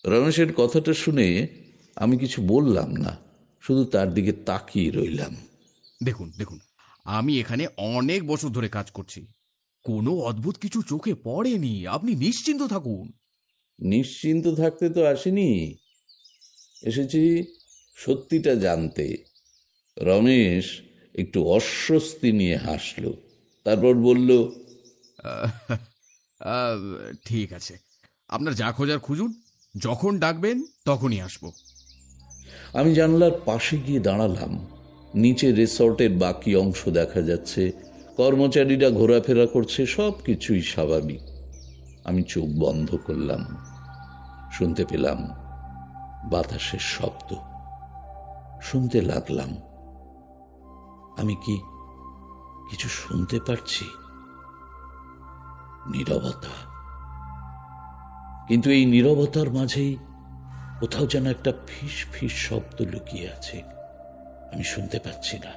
রমেশের কথাটা শুনে আমি কিছু বললাম না, শুধু তার দিকে তাকিয়ে রইলাম। দেখুন দেখুন, আমি এখানে অনেক বছর ধরে কাজ করছি, কোনো অদ্ভুত কিছু চোখে পড়েনি, আপনি নিশ্চিন্ত থাকুন। নিশ্চিন্ত থাকতে তো আসেনি, এসেছি সত্যিটা জানতে। রমেশ একটু অস্বস্তি নিয়ে হাসল, তারপর বলল, আহ, আহ, ঠিক আছে, আপনার যা খোঁজার খুঁজুন, যখন ডাকবেন তখনই আসবো। আমি জানলার পাশে গিয়ে দাঁড়ালাম। নিচে রিসর্টের বাকি অংশ দেখা যাচ্ছে, কর্মচারীরা ঘোরাফেরা করছে, সব কিছুই স্বাভাবিক। আমি চোখ বন্ধ করলাম, শুনতে পেলাম বাতাসের শব্দ। শুনতে লাগলাম, আমি কি কিছু শুনতে পারছি? নীরবতা। কিন্তু এই নীরবতার মাঝেই কোথাও যেন একটা ফিস ফিস শব্দ লুকিয়ে আছে, আমি শুনতে পাচ্ছি না।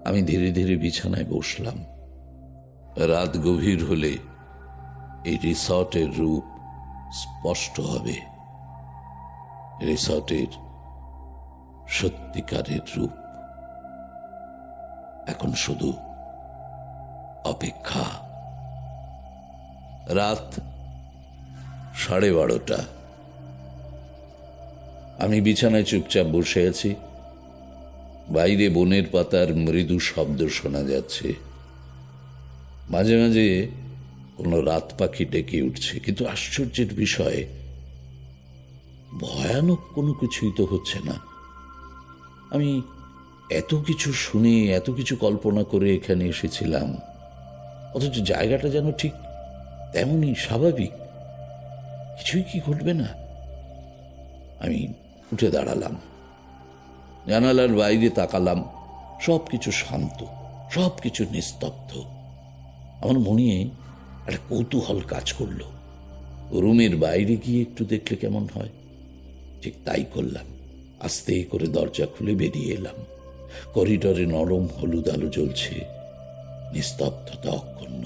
আমি ধীরে ধীরে বিছানায় বসলাম। রাত গভীর হলে এই রিসর্টের রূপ স্পষ্ট হবে, রিসর্টের সত্যিকারের রূপ। এখন শুধু অপেক্ষা। রাত 12:30। আমি বিছানায় চুপচাপ বসে আছি। বাইরে বনের পাতার মৃদু শব্দ শোনা যাচ্ছে। মাঝে মাঝে কোনো রাত পাখি ডেকে উঠছে, কিন্তু আশ্চর্যের বিষয়, ভয়ানক কোনো কিছুই তো হচ্ছে না। আমি এত কিছু শুনে, এত কিছু কল্পনা করে এখানে এসেছিলাম, অথচ জায়গাটা যেন ঠিক তেমনই স্বাভাবিক। কিছুই কি ঘটবে না? আমি উঠে দাঁড়ালাম, জানালার বাইরে তাকালাম। সবকিছু শান্ত, সবকিছু নিস্তব্ধ। আমার মনে একটা কৌতূহল কাজ করলো, রুমের বাইরে গিয়ে একটু দেখলে কেমন হয়। ঠিক তাই করলাম। আস্তে করে দরজা খুলে বেরিয়ে এলাম। করিডরে নরম হলুদ আলো জ্বলছে, নিস্তব্ধতা অক্ষুণ্ণ।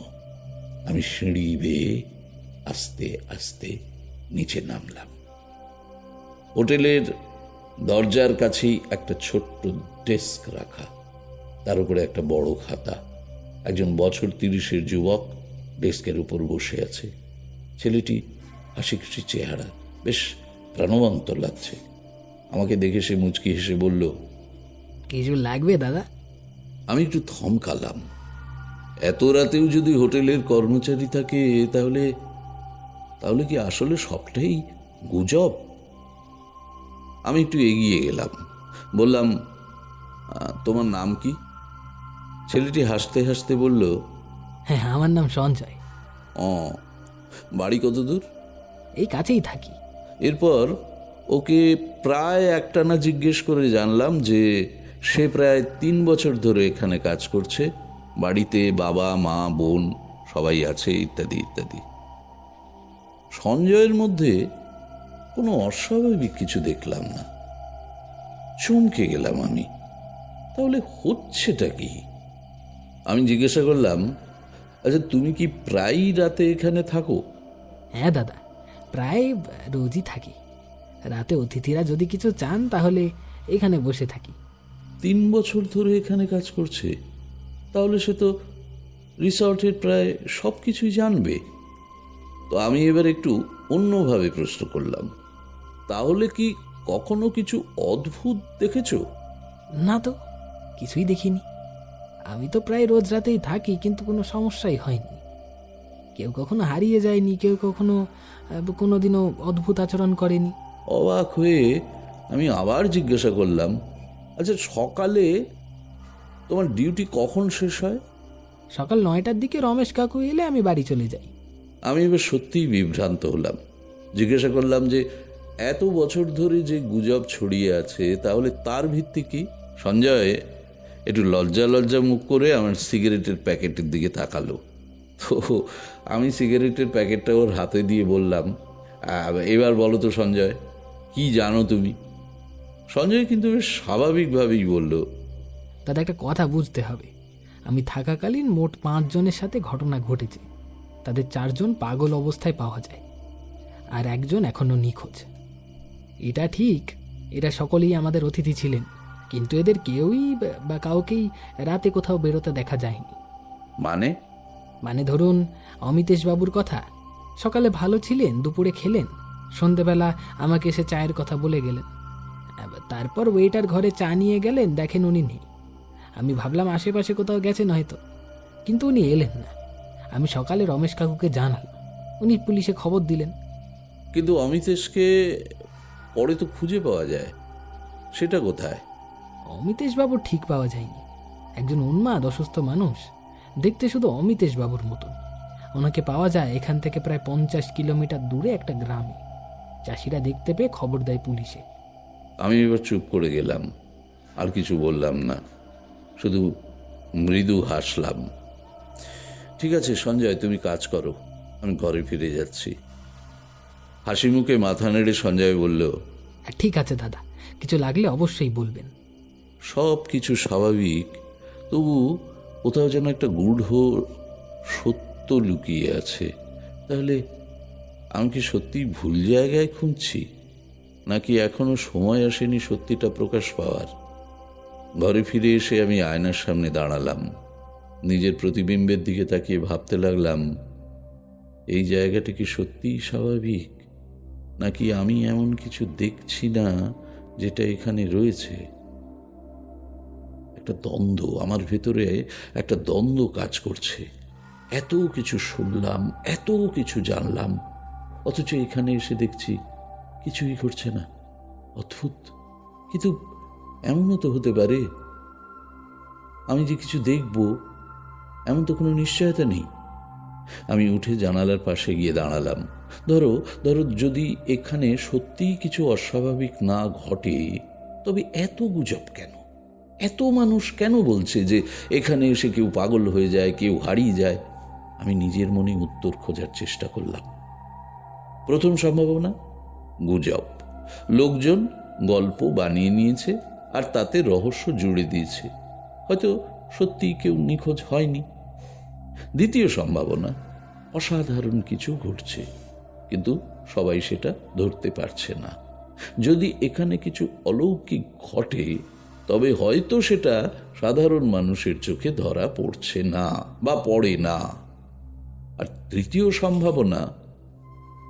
আমি সিঁড়ি বেয়ে আস্তে আস্তে নিচে নামলাম। হোটেলের দরজার কাছেই একটা ছোট্ট ডেস্ক রাখা, তার উপরে একটা বড় খাতা। একজন বছর 30-এর যুবক ডেস্কের উপর বসে আছে। ছেলেটি হাসি খুশি চেহারা, বেশ প্রাণবন্ত লাগছে। আমাকে দেখে সে মুচকি হেসে বলল, কিছু লাগবে দাদা? আমি একটু থমকালাম। এত রাতেও যদি হোটেলের কর্মচারী থাকে, তাহলে তাহলে কি আসলে সবটাই গুজব? আমি একটু এগিয়ে গেলাম, বললাম, তোমার নাম কি? ছেলেটি হাসতে হাসতে বলল, হ্যাঁ, আমার নাম সঞ্জয়। ও, বাড়ি কত দূর? এই কাছেই থাকি। এরপর ওকে প্রায় একটানা জিজ্ঞেস করে জানলাম যে সে প্রায় 3 বছর ধরে এখানে কাজ করছে। বাড়িতে বাবা, মা, বোন সবাই আছে, ইত্যাদি ইত্যাদি। সঞ্জয়ের মধ্যে কোনো অস্বাভাবিক কিছু দেখলাম না। চমকে গেলাম আমি। তাহলে হচ্ছেটা কি? আমি জিজ্ঞাসা করলাম, আচ্ছা, তুমি কি প্রায়ই রাতে এখানে থাকো? হ্যাঁ দাদা, প্রায় রোজই থাকি। রাতে অতিথিরা যদি কিছু চান তাহলে এখানে বসে থাকি। 3 বছর ধরে এখানে কাজ করছে, তাহলে সে তো রিসর্টের প্রায় সব কিছুই জানবে। তো আমি এবার একটু অন্যভাবে প্রশ্ন করলাম, তাহলে কি কখনো কিছু অদ্ভুত দেখেছো? না তো, কিছুই দেখিনি। আমি তো প্রায় রোজ রাতেই থাকি, কিন্তু কোনো সমস্যাই হয়নি। কেউ কখনো হারিয়ে যায়নি, কেউ কখনো কোনোদিনও অদ্ভুত আচরণ করেনি। অবাক হয়ে আমি আবার জিজ্ঞাসা করলাম, আচ্ছা, সকালে তোমার ডিউটি কখন শেষ হয়? সকাল 9টার দিকে রমেশ কাকু এলে আমি বাড়ি চলে যাই। আমি এবার সত্যিই বিভ্রান্ত হলাম। জিজ্ঞাসা করলাম যে এত বছর ধরে যে গুজব ছড়িয়ে আছে, তাহলে তার ভিত্তি কি? সঞ্জয় একটু লজ্জা লজ্জা মুখ করে আমার সিগারেটের প্যাকেটের দিকে তাকালো। তো আমি সিগারেটের প্যাকেটটা ওর হাতে দিয়ে বললাম, এবার বলো তো সঞ্জয়, কি জানো তুমি? সঞ্জয় কিন্তু বেশ স্বাভাবিকভাবেই বলল, দাদা, একটা কথা বুঝতে হবে। আমি থাকাকালীন মোট 5 জনের সাথে ঘটনা ঘটেছে। তাদের 4 জন পাগল অবস্থায় পাওয়া যায়, আর একজন এখনো নিখোঁজ। এটা ঠিক, এরা সকলেই আমাদের অতিথি ছিলেন, কিন্তু এদের কেউই বা কাউকেই রাতে কোথাও বেরোতে দেখা যায়নি। মানে ধরুন, অমিতেশ বাবুর কথা, সকালে ভালো ছিলেন, দুপুরে খেলেন, সন্ধেবেলা আমাকে এসে চায়ের কথা বলে গেলেন। তারপর ওয়েটার ঘরে চা নিয়ে গেলেন, দেখেন উনি নেই। আমি ভাবলাম আশেপাশে কোথাও গেছেন হয়তো, কিন্তু উনি এলেন না। আমি সকালে রমেশ কাকুকে জানালাম, উনি পুলিশে খবর দিলেন। কিন্তু অমিতেশকে পরে তো খুঁজে পাওয়া যায়, সেটা কোথায়? অমিতেশ বাবুর ঠিক পাওয়া যায়নি। একজন উন্মাদ অসুস্থ মানুষ, দেখতে শুধু অমিতেশ বাবুর মতন। ওনাকে পাওয়া যায় এখান থেকে প্রায় 50 কিলোমিটার দূরে একটা গ্রামে। চাষিরা দেখতে পেয়ে খবর দেয় পুলিশে। আমি এবার চুপ করে গেলাম, আর কিছু বললাম না, শুধু মৃদু হাসলাম। ঠিক আছে সঞ্জয়, তুমি কাজ করো, আমি ঘরে ফিরে যাচ্ছি। হাসি মুখে মাথা নেড়ে সঞ্জয় বলল, ঠিক আছে দাদা, কিছু লাগলে অবশ্যই বলবেন। সব কিছু স্বাভাবিক, তবু কোথাও যেন একটা গূঢ় সত্য লুকিয়ে আছে। তাহলে আমি কি সত্যি ভুল জায়গায় খুঁজছি, নাকি এখনো সময় আসেনি সত্যিটা প্রকাশ পাওয়ার? ঘরে ফিরে এসে আমি আয়নার সামনে দাঁড়ালাম। নিজের প্রতিবিম্বের দিকে তাকিয়ে ভাবতে লাগলাম, এই জায়গাটা কি সত্যিই স্বাভাবিক, নাকি আমি এমন কিছু দেখছি না যেটা এখানে রয়েছে? একটা দ্বন্দ্ব আমার ভেতরে, একটা দ্বন্দ্ব কাজ করছে। এত কিছু শুনলাম, এত কিছু জানলাম, অথচ এখানে এসে দেখছি কিছুই ঘটছে না। অদ্ভুত। কিন্তু এমনও তো হতে পারে আমি যে কিছু দেখব, এমন তো কোনো নিশ্চয়তা নেই। আমি উঠে জানালার পাশে গিয়ে দাঁড়ালাম। ধরো যদি এখানে সত্যিই কিছু অস্বাভাবিক না ঘটে, তবে এত গুজব কেন? এত মানুষ কেন বলছে যে এখানে এসে কেউ পাগল হয়ে যায়, কেউ হারিয়ে যায়? আমি নিজের মনে উত্তর খোঁজার চেষ্টা করলাম। প্রথম সম্ভাবনা, গুজব। লোকজন গল্প বানিয়ে নিয়েছে আর তাতে রহস্য জুড়ে দিয়েছে। হয়তো সত্যিই কেউ নিখোঁজ হয়নি। দ্বিতীয় সম্ভাবনা, অসাধারণ কিছু ঘটছে, কিন্তু সবাই সেটা ধরতে পারছে না। যদি এখানে কিছু অলৌকিক ঘটে, তবে হয়তো সেটা সাধারণ মানুষের চোখে ধরা পড়ছে না বা পড়ে না। আর তৃতীয় সম্ভাবনা,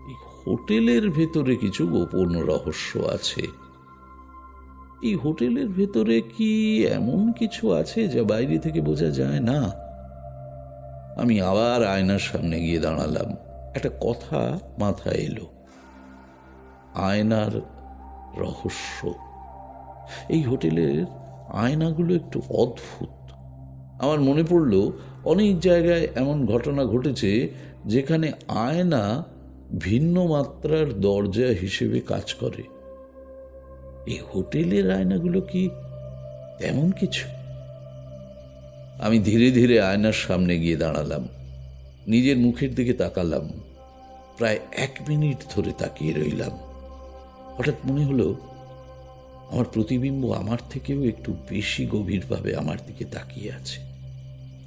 এই হোটেলের ভেতরে কিছু গোপন রহস্য আছে। এই হোটেলের ভেতরে কি এমন কিছু আছে যা বাইরে থেকে বোঝা যায় না? আমি আবার আয়নার সামনে গিয়ে দাঁড়ালাম। একটা কথা মাথায় এলো, আয়নার রহস্য। এই হোটেলের আয়নাগুলো একটু অদ্ভুত। আমার মনে পড়ল, অনেক জায়গায় এমন ঘটনা ঘটেছে যেখানে আয়না ভিন্ন মাত্রার দরজা হিসেবে কাজ করে। এই হোটেলের আয়নাগুলো কি তেমন কিছু? আমি ধীরে ধীরে আয়নার সামনে গিয়ে দাঁড়ালাম। নিজের মুখের দিকে তাকালাম। প্রায় 1 মিনিট ধরে তাকিয়ে রইলাম। হঠাৎ মনে হলো, আমার প্রতিবিম্ব আমার থেকেও একটু বেশি গভীরভাবে আমার দিকে তাকিয়ে আছে।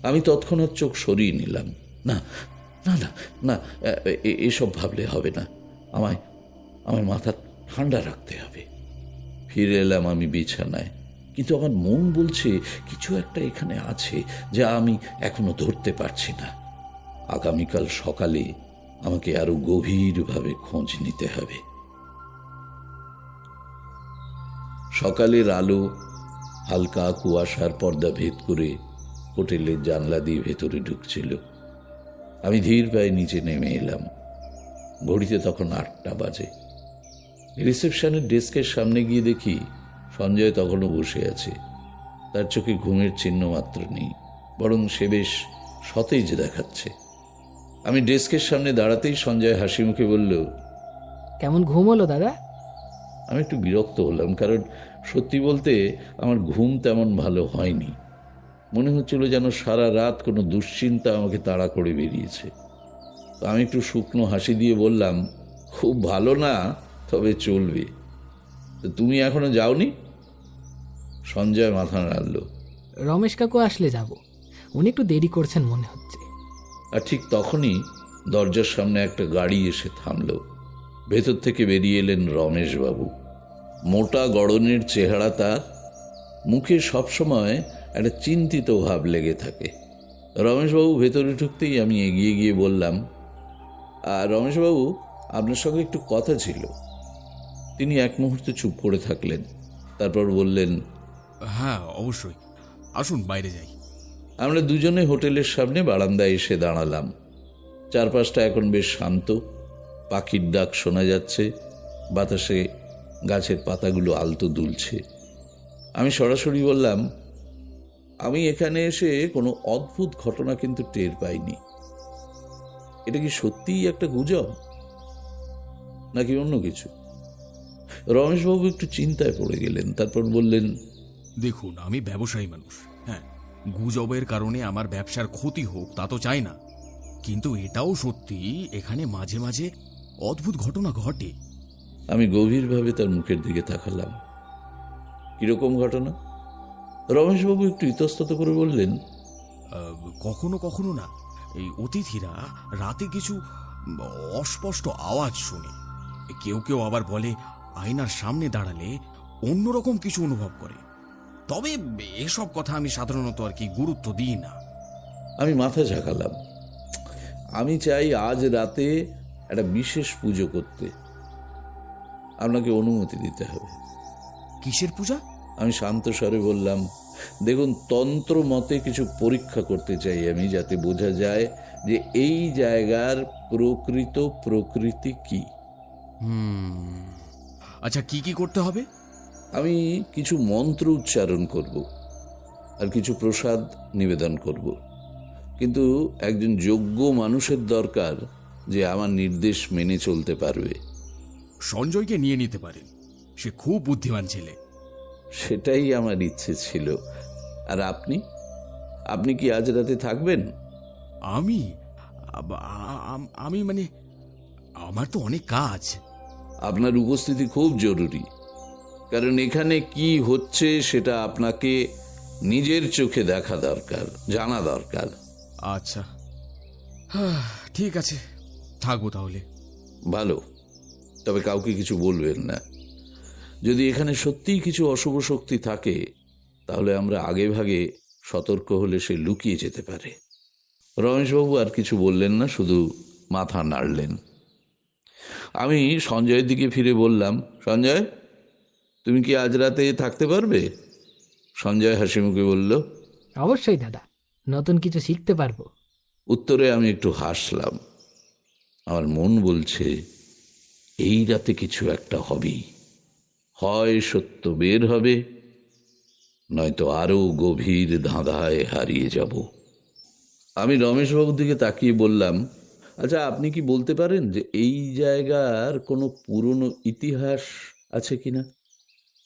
আমি তৎক্ষণাৎ চোখ সরিয়ে নিলাম। না না না না, এসব ভাবলে হবে না। আমার মাথা ঠান্ডা রাখতে হবে। ফিরে এলাম আমি বিছানায়, কিন্তু আমার মন বলছে কিছু একটা এখানে আছে যা আমি এখনো ধরতে পারছি না। আগামীকাল সকালে আমাকে আরো গভীরভাবে খোঁজ নিতে হবে। সকালের আলো হালকা কুয়াশার পর্দা ভেদ করে হোটেলের জানলা দিয়ে ভেতরে ঢুকছিল। আমি ধীর পায়ে নিচে নেমে এলাম। ঘড়িতে তখন 8টা বাজে। রিসেপশনের ডেস্কের সামনে গিয়ে দেখি সঞ্জয় তখনও বসে আছে। তার চোখে ঘুমের চিহ্ন মাত্র নেই, বরং সে বেশ সতেজ দেখাচ্ছে। আমি ডেস্কের সামনে দাঁড়াতেই সঞ্জয় হাসি মুখে বলল, কেমন ঘুম হলো দাদা? আমি একটু বিরক্ত হলাম, কারণ সত্যি বলতে আমার ঘুম তেমন ভালো হয়নি। মনে হচ্ছিল যেন সারা রাত কোনো দুশ্চিন্তা আমাকে তাড়া করে বেরিয়েছে। তো আমি একটু শুকনো হাসি দিয়ে বললাম, খুব ভালো না, তবে চলবে। তো তুমি এখনো যাওনি? সঞ্জয় মাথা নাড়ল। রমেশ কাকু আসলে যাব, উনি একটু দেরি করছেন মনে হচ্ছে। আর ঠিক তখনই দরজার সামনে একটা গাড়ি এসে থামল। ভেতর থেকে বেরিয়ে এলেন রমেশবাবু। মোটা গড়নের চেহারা তার, মুখে সবসময় একটা চিন্তিত ভাব লেগে থাকে। রমেশবাবু ভেতরে ঢুকতেই আমি এগিয়ে গিয়ে বললাম, রমেশবাবু, আপনার সঙ্গে একটু কথা ছিল। তিনি এক মুহূর্তে চুপ করে থাকলেন, তারপর বললেন, হ্যাঁ অবশ্যই, আসুন বাইরে যাই। আমরা দুজনে হোটেলের সামনে বারান্দায় এসে দাঁড়ালাম। চারপাশটা এখন বেশ শান্ত। পাখির ডাক শোনা যাচ্ছে, বাতাসে গাছের পাতাগুলো আলতো দুলছে। আমি সরাসরি বললাম, আমি এখানে এসে কোনো অদ্ভুত ঘটনা কিন্তু টের পাইনি। এটা কি সত্যিই একটা গুজব, নাকি অন্য কিছু? রমেশবাবু একটু চিন্তায় পড়ে গেলেন, তারপর বললেন, দেখুন, আমি ব্যবসায়ী মানুষ। হ্যাঁ, গুজবের কারণে আমার ব্যবসার ক্ষতি হোক তা তো চাই না। কিন্তু এটাও সত্যি, এখানে মাঝে মাঝে অদ্ভুত ঘটনা ঘটে। আমি গভীরভাবে তার মুখের দিকে তাকালাম। কিরকম ঘটনা? রমেশবাবু একটু ইতস্তত করে বললেন, কখনো কখনো না, এই অতিথিরা রাতে কিছু অস্পষ্ট আওয়াজ শুনে। কেউ কেউ আবার বলে আয়নার সামনে দাঁড়ালে অন্যরকম কিছু অনুভব করে। তবে এসব কথা আমি সাধারণত আর কি গুরুত্ব দিই না। আমি মাথা ঝাঁকালাম। আমি চাই আজ রাতে একটা বিশেষ পুজো করতে। আপনাকে অনুমতি দিতে হবে। কিসের পূজা? আমি শান্ত স্বরে বললাম, দেখুন, তন্ত্র মতে কিছু পরীক্ষা করতে চাই আমি, যাতে বোঝা যায় যে এই জায়গার প্রকৃত প্রকৃতি কি। আচ্ছা, কি কি করতে হবে? আমি কিছু মন্ত্র উচ্চারণ করব আর কিছু প্রসাদ নিবেদন করব, কিন্তু একজন যোগ্য মানুষের দরকার যে আমার নির্দেশ মেনে চলতে পারবে। সঞ্জয়কে নিয়ে নিতে পারেন, সে খুব বুদ্ধিমান ছেলে। সেটাই আমার ইচ্ছে ছিল। আর আপনি আপনি কি আজ রাতে থাকবেন? আমি আমি মানে আমার তো অনেক কাজ। আপনার উপস্থিতি খুব জরুরি, কারণ এখানে কি হচ্ছে সেটা আপনাকে নিজের চোখে দেখা দরকার, জানা দরকার। আচ্ছা, ঠিক আছে, থাকবো তাহলে। ভালো, তবে কাউকে কিছু বলবেন না। যদি এখানে সত্যিই কিছু অশুভ শক্তি থাকে, তাহলে আমরা আগে ভাগে সতর্ক হলে সে লুকিয়ে যেতে পারে। রমেশবাবু আর কিছু বললেন না, শুধু মাথা নাড়লেন। আমি সঞ্জয়ের দিকে ফিরে বললাম, সঞ্জয়, তুমি কি আজ রাতে থাকতে পারবে? সঞ্জয় হাসি মুখে বলল, অবশ্যই দাদা, নতুন কিছু শিখতে পারবো। উত্তরে আমি একটু হাসলাম। আমার মন বলছে এই রাতে কিছু একটা হবেই, হয় সত্য বের হবে, নয়তো আরো গভীর ধাঁধায় হারিয়ে যাব। আমি রমেশবাবুর দিকে তাকিয়ে বললাম, আচ্ছা, আপনি কি বলতে পারেন যে এই জায়গার কোনো পুরনো ইতিহাস আছে কিনা?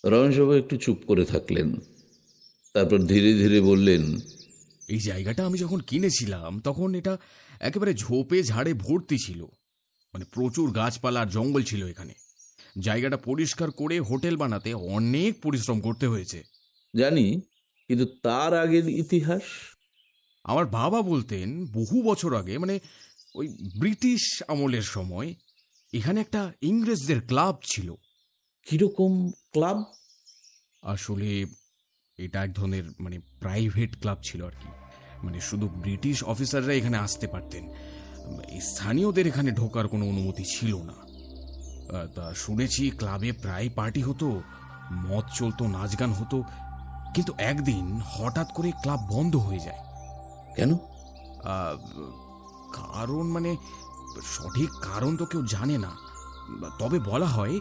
রমেশবাবু একটু চুপ করে থাকলেন, তারপর ধীরে ধীরে বললেন, এই জায়গাটা আমি যখন কিনেছিলাম তখন এটা একেবারে ঝোপে ঝাড়ে ভর্তি ছিল, মানে প্রচুর গাছপালা আর জঙ্গল ছিল এখানে। জায়গাটা পরিষ্কার করে হোটেল বানাতে অনেক পরিশ্রম করতে হয়েছে। জানি, কিন্তু তার আগের ইতিহাস? আমার বাবা বলতেন বহু বছর আগে, মানে ওই ব্রিটিশ আমলের সময়, এখানে একটা ইংরেজদের ক্লাব ছিল। কিরকম ক্লাব? আসলে এটা এক ধরনের মানে প্রাইভেট ক্লাব ছিল আর কি। মানে শুধু ব্রিটিশ অফিসাররা এখানে আসতে পারতেন, স্থানীয়দের এখানে ঢোকার কোনো অনুমতি ছিল না। তা শুনেছি ক্লাবে প্রায় পার্টি হতো, মদ চলতো, নাচ গান হতো। কিন্তু একদিন হঠাৎ করে ক্লাব বন্ধ হয়ে যায়। কেন? কারণ মানে সঠিক কারণ তো কেউ জানে না, তবে বলা হয়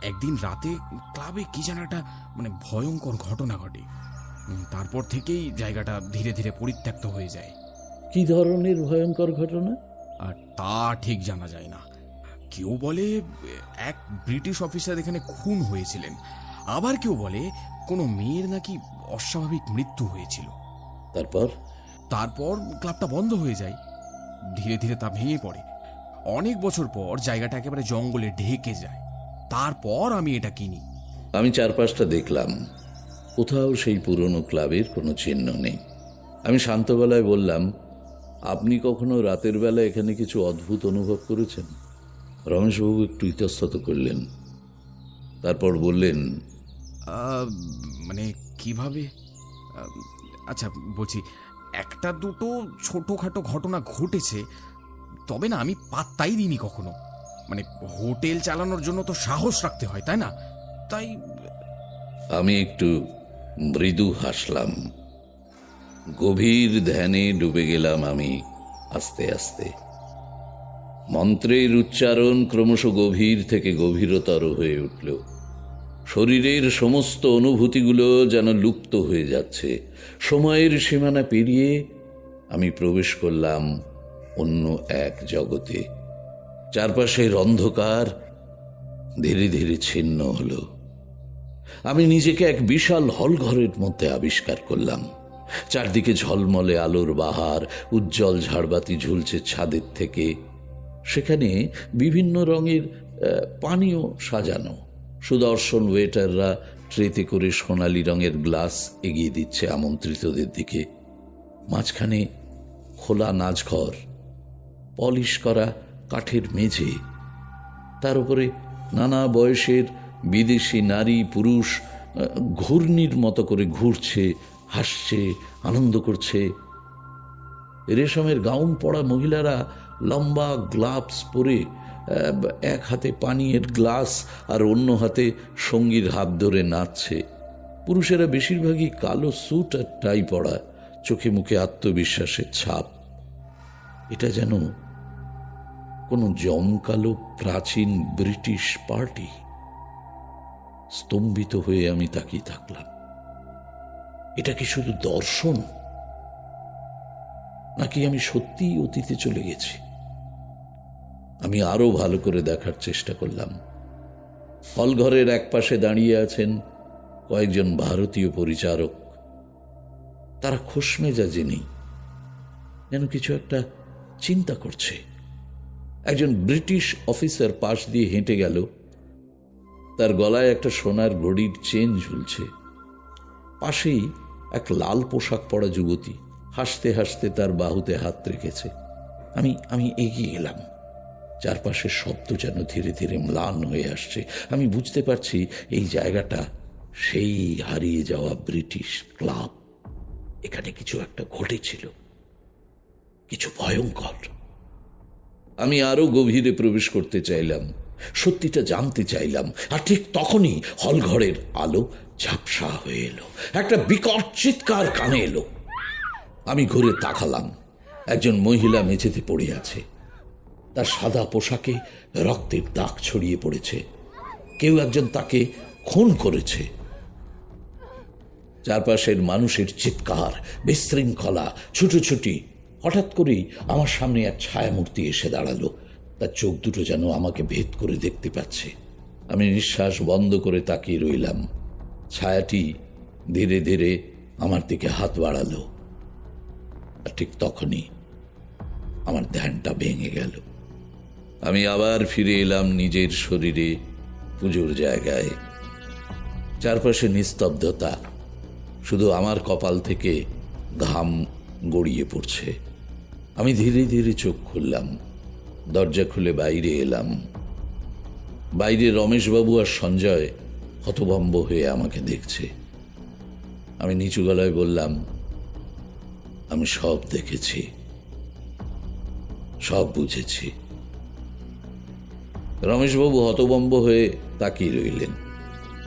একদিন রাতে ক্লাবে কি যেন একটা মানে ভয়ঙ্কর ঘটনা ঘটে। তারপর থেকেই জায়গাটা ধীরে ধীরে পরিত্যক্ত হয়ে যায়। কি ধরনের ভয়ঙ্কর ঘটনা? আর তা ঠিক জানা যায় না। কেউ বলে এক ব্রিটিশ অফিসার এখানে খুন হয়েছিলেন, আবার কেউ বলে কোনো মেয়ের নাকি অস্বাভাবিক মৃত্যু হয়েছিল। তারপর ক্লাবটা বন্ধ হয়ে যায়, ধীরে ধীরে তা ভেঙে পড়ে। অনেক বছর পর জায়গাটা একেবারে জঙ্গলে ঢেকে যায়। তারপর আমি এটা কিনি। আমি চারপাশটা দেখলাম, কোথাও সেই পুরনো ক্লাবের কোনো চিহ্ন নেই। আমি শান্ত গলায় বললাম, আপনি কখনো রাতের বেলা এখানে কিছু অদ্ভুত অনুভব করেছেন? রমেশবাবু একটু ইতস্তত করলেন, তারপর বললেন, মানে কিভাবে? আচ্ছা বলছি, একটা দুটো ছোটখাটো ঘটনা ঘটেছে, তবে না আমি পাত্তাই দিইনি কখনো। মানে হোটেল চালানোর জন্য তো সাহস রাখতে হয়, তাই না? তাই আমি একটু মৃদু হাসলাম। গভীর ধ্যানে ডুবে গেলাম আমি আস্তে আস্তে। মন্ত্রের উচ্চারণ ক্রমশ গভীর থেকে গভীরতর হয়ে উঠল। শরীরের সমস্ত অনুভূতিগুলো যেন লুপ্ত হয়ে যাচ্ছে। সময়ের সীমানা পেরিয়ে আমি প্রবেশ করলাম অন্য এক জগতে। চারপাশের অন্ধকার ধীরে ধীরে ছিন্ন হলো। আমি নিজেকে এক বিশাল হলঘরের মধ্যে আবিষ্কার করলাম। চারদিকে ঝলমলে আলোর বাহার, উজ্জ্বল ঝাড়বাতি ঝুলছে ছাদের থেকে। সেখানে বিভিন্ন রঙের পানীয় সাজানো। সুদর্শন ওয়েটাররা ট্রেতে করে সোনালি রঙের গ্লাস এগিয়ে দিচ্ছে আমন্ত্রিতদের দিকে। মাঝখানে খোলা নাচঘর, পলিশ করা কাঠের মেঝে, তার উপরে নানা বয়সের বিদেশি নারী পুরুষ ঘূর্ণির মতো করে ঘুরছে, হাসছে, আনন্দ করছে। রেশমের গাউন পরা মহিলারা লম্বা গ্লাভস পরে এক হাতে পানীয়ের গ্লাস আর অন্য হাতে সঙ্গীর হাত ধরে নাচছে। পুরুষেরা বেশিরভাগই কালো স্যুট আর টাই পরা, চোখে মুখে আত্মবিশ্বাসের ছাপ। এটা যেন কোনো জমকালো প্রাচীন ব্রিটিশ পার্টি। স্তম্ভিত হয়ে আমি তাকিয়ে থাকলাম। এটা কি শুধু দর্শন, নাকি আমি সত্যিই অতীতে চলে গেছি? আমি আরো ভালো করে দেখার চেষ্টা করলাম। হলঘরের এক পাশে দাঁড়িয়ে আছেন কয়েকজন ভারতীয় পরিচারক। তারা খোশমেজাজে নেই, যেন কিছু একটা চিন্তা করছে। একজন ব্রিটিশ অফিসার পাশ দিয়ে হেঁটে গেল। তার গলায় একটা সোনার ঘড়ির চেন ঝুলছে। পাশেই এক লাল পোশাক পরা যুবতী হাসতে হাসতে তার বাহুতে হাত রেখেছে। আমি এগিয়ে গেলাম। চারপাশের শব্দ যেন ধীরে ধীরে ম্লান হয়ে আসছে। আমি বুঝতে পারছি এই জায়গাটা সেই হারিয়ে যাওয়া ব্রিটিশ ক্লাব। এখানে কিছু একটা ঘটেছিল, কিছু ভয়ঙ্কর। আমি আরো গভীরে প্রবেশ করতে চাইলাম, সত্যিটা জানতে চাইলাম। আর ঠিক তখনই হলঘরের আলো ঝাপসা হয়ে এলো। একটা বিকট চিৎকার কানে এলো। আমি ঘুরে তাকালাম। একজন মহিলা মেঝেতে পড়ে আছে। তার সাদা পোশাকে রক্তের দাগ ছড়িয়ে পড়েছে। কেউ একজন তাকে খুন করেছে। চারপাশের মানুষের চিৎকার, বিশৃঙ্খলা, ছুটোছুটি। হঠাৎ করেই আমার সামনে এক ছায়ামূর্তি এসে দাঁড়ালো। তার চোখ দুটো যেন আমাকে ভেদ করে দেখতে পাচ্ছে। আমি নিঃশ্বাস বন্ধ করে তাকিয়ে রইলাম। ছায়াটি ধীরে ধীরে আমার দিকে হাত বাড়ালো। আর ঠিক তখনই আমার ধ্যানটা ভেঙে গেল। আমি আবার ফিরে এলাম নিজের শরীরে, পুজোর জায়গায়। চারপাশে নিস্তব্ধতা, শুধু আমার কপাল থেকে ঘাম গড়িয়ে পড়ছে। আমি ধীরে ধীরে চোখ খুললাম, দরজা খুলে বাইরে এলাম। বাইরে রমেশবাবু আর সঞ্জয় হতভম্ব হয়ে আমাকে দেখছে। আমি নিচু গলায় বললাম, আমি সব দেখেছি, সব বুঝেছি। রমেশবাবু হতভম্ব হয়ে তাকিয়ে রইলেন।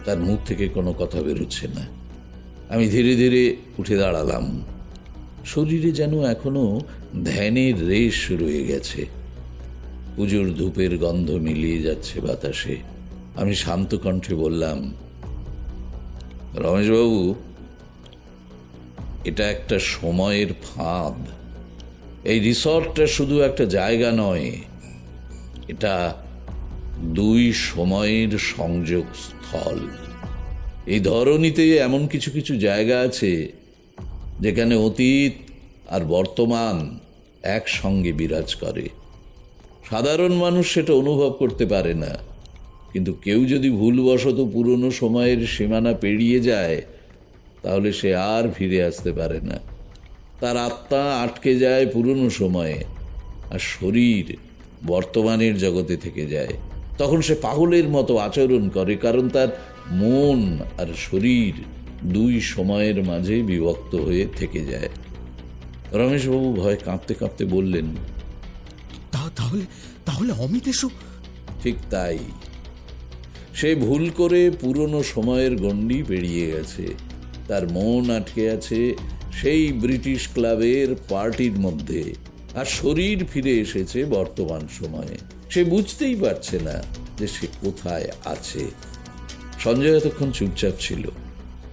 তার মুখ থেকে কোনো কথা বেরোচ্ছে না। আমি ধীরে ধীরে উঠে দাঁড়ালাম। শরীরে যেন এখনো ধ্যানের রেশ রয়ে গেছে। পুজোর ধূপের গন্ধ মিলিয়ে যাচ্ছে বাতাসে। আমি শান্ত কণ্ঠে বললাম, রমেশবাবু, এটা একটা সময়ের ফাঁদ। এই রিসর্টটা শুধু একটা জায়গা নয়, এটা দুই সময়ের সংযোগ স্থল। এই ধরনীতে এমন কিছু কিছু জায়গা আছে যেখানে অতীত আর বর্তমান একসঙ্গে বিরাজ করে। সাধারণ মানুষ সেটা অনুভব করতে পারে না, কিন্তু কেউ যদি ভুলবশত পুরনো সময়ের সীমানা পেরিয়ে যায়, তাহলে সে আর ফিরে আসতে পারে না। তার আত্মা আটকে যায় পুরনো সময়ে, আর শরীর বর্তমানের জগতে থেকে যায়। তখন সে পাগলের মতো আচরণ করে, কারণ তার মন আর শরীর দুই সময়ের মাঝে বিভক্ত হয়ে থেকে যায়। রমেশবাবু ভয় কাঁপতে কাঁপতে বললেন, তাহলে অমিত এসো? ঠিক তাই। সে ভুল করে পুরনো সময়ের গণ্ডি পেরিয়ে গেছে। তার মন আটকে আছে সেই ব্রিটিশ ক্লাবের পার্টির মধ্যে, আর শরীর ফিরে এসেছে বর্তমান সময়ে। সে বুঝতেই পারছে না যে সে কোথায় আছে। সঞ্জয় এতক্ষণ চুপচাপ ছিল,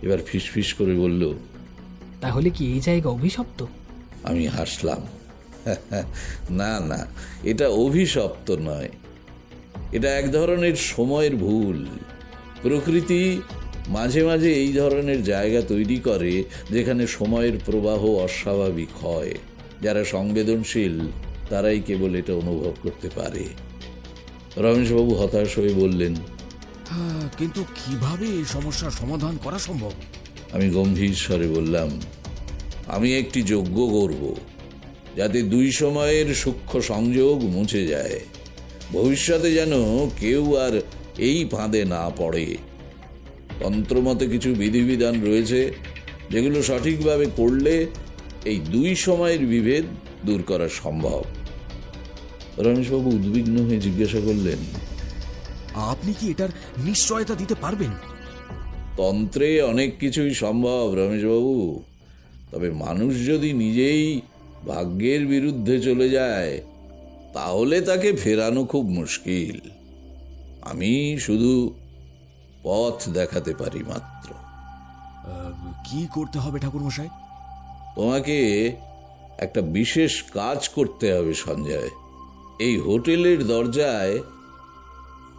এবার ফিসফিস করে বলল, তাহলে কি এই জায়গা অভিশপ্ত? আমি হাসলাম। না না, এটা অভিশপ্ত নয়, এটা এক ধরনের সময়ের ভুল। প্রকৃতি মাঝে মাঝে এই ধরনের জায়গা তৈরি করে যেখানে সময়ের প্রবাহ অস্বাভাবিক হয়। যারা সংবেদনশীল তারাই কেবল এটা অনুভব করতে পারে। রমেশবাবু হতাশ হয়ে বললেন, কিন্তু কিভাবে এই সমস্যার সমাধান করা সম্ভব? আমি গম্ভীর স্বরে বললাম, আমি একটি যজ্ঞ করব যাতে দুই সময়ের সূক্ষ্ম সংযোগ মুছে যায়, ভবিষ্যতে যেন কেউ আর এই ফাঁদে না পড়ে। তন্ত্রমতে কিছু বিধিবিধান রয়েছে যেগুলো সঠিকভাবে করলে এই দুই সময়ের বিভেদ দূর করা সম্ভব। রমেশবাবু উদ্বিগ্ন হয়ে জিজ্ঞাসা করলেন, আপনি কি এটার নিশ্চয়তা দিতে পারবেন? তন্ত্রে অনেক কিছুই সম্ভব রমেশবাবু, তবে মানুষ যদি নিজেই ভাগ্যের বিরুদ্ধে চলে যায় তাহলে তাকে ফেরানো খুব মুশকিল। আমি শুধু পথ দেখাতে পারি মাত্র। কি করতে হবে ঠাকুরমশাই? তোমাকে একটা বিশেষ কাজ করতে হবে সঞ্জয়। এই হোটেলের দরজায়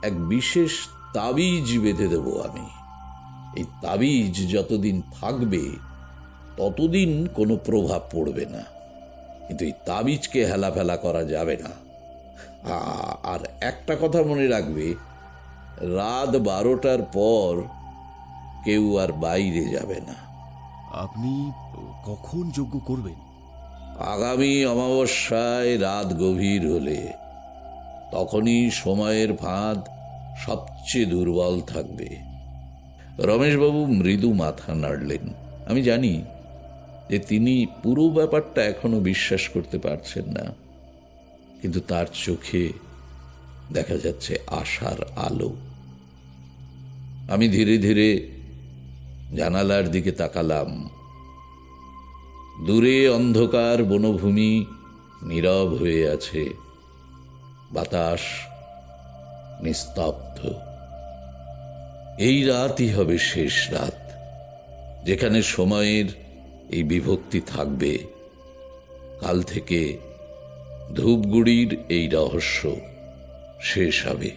এক বিশেষ তাবিজ বেঁধে দেব আমি। এই তাবিজ যতদিন থাকবে ততদিন কোনো প্রভাব পড়বে না, কিন্তু এই তাবিজকে হেলাফেলা করা যাবে না। আর একটা কথা মনে রাখবে, রাত 12টার পর কেউ আর বাইরে যাবে না। আপনি কখন যজ্ঞ করবেন? আগামী অমাবস্যায় রাত গভীর হলে, তখনই সময়ের ফাঁদ সবচেয়ে দুর্বল থাকবে। রমেশবাবু মৃদু মাথা নাড়লেন। আমি জানি যে তিনি পুরো ব্যাপারটা এখনো বিশ্বাস করতে পারছেন না, কিন্তু তার চোখে দেখা যাচ্ছে আশার আলো। আমি ধীরে ধীরে জানালার দিকে তাকালাম। দূরে অন্ধকার বনভূমি নীরব হয়ে আছে, বাতাস নিস্তব্ধ। এই রাতই হবে শেষ রাত, যেখানে সময়ের এই বিভক্তি থাকবে। কাল থেকে ধূপগুড়ির এই রহস্য শেষ হবে।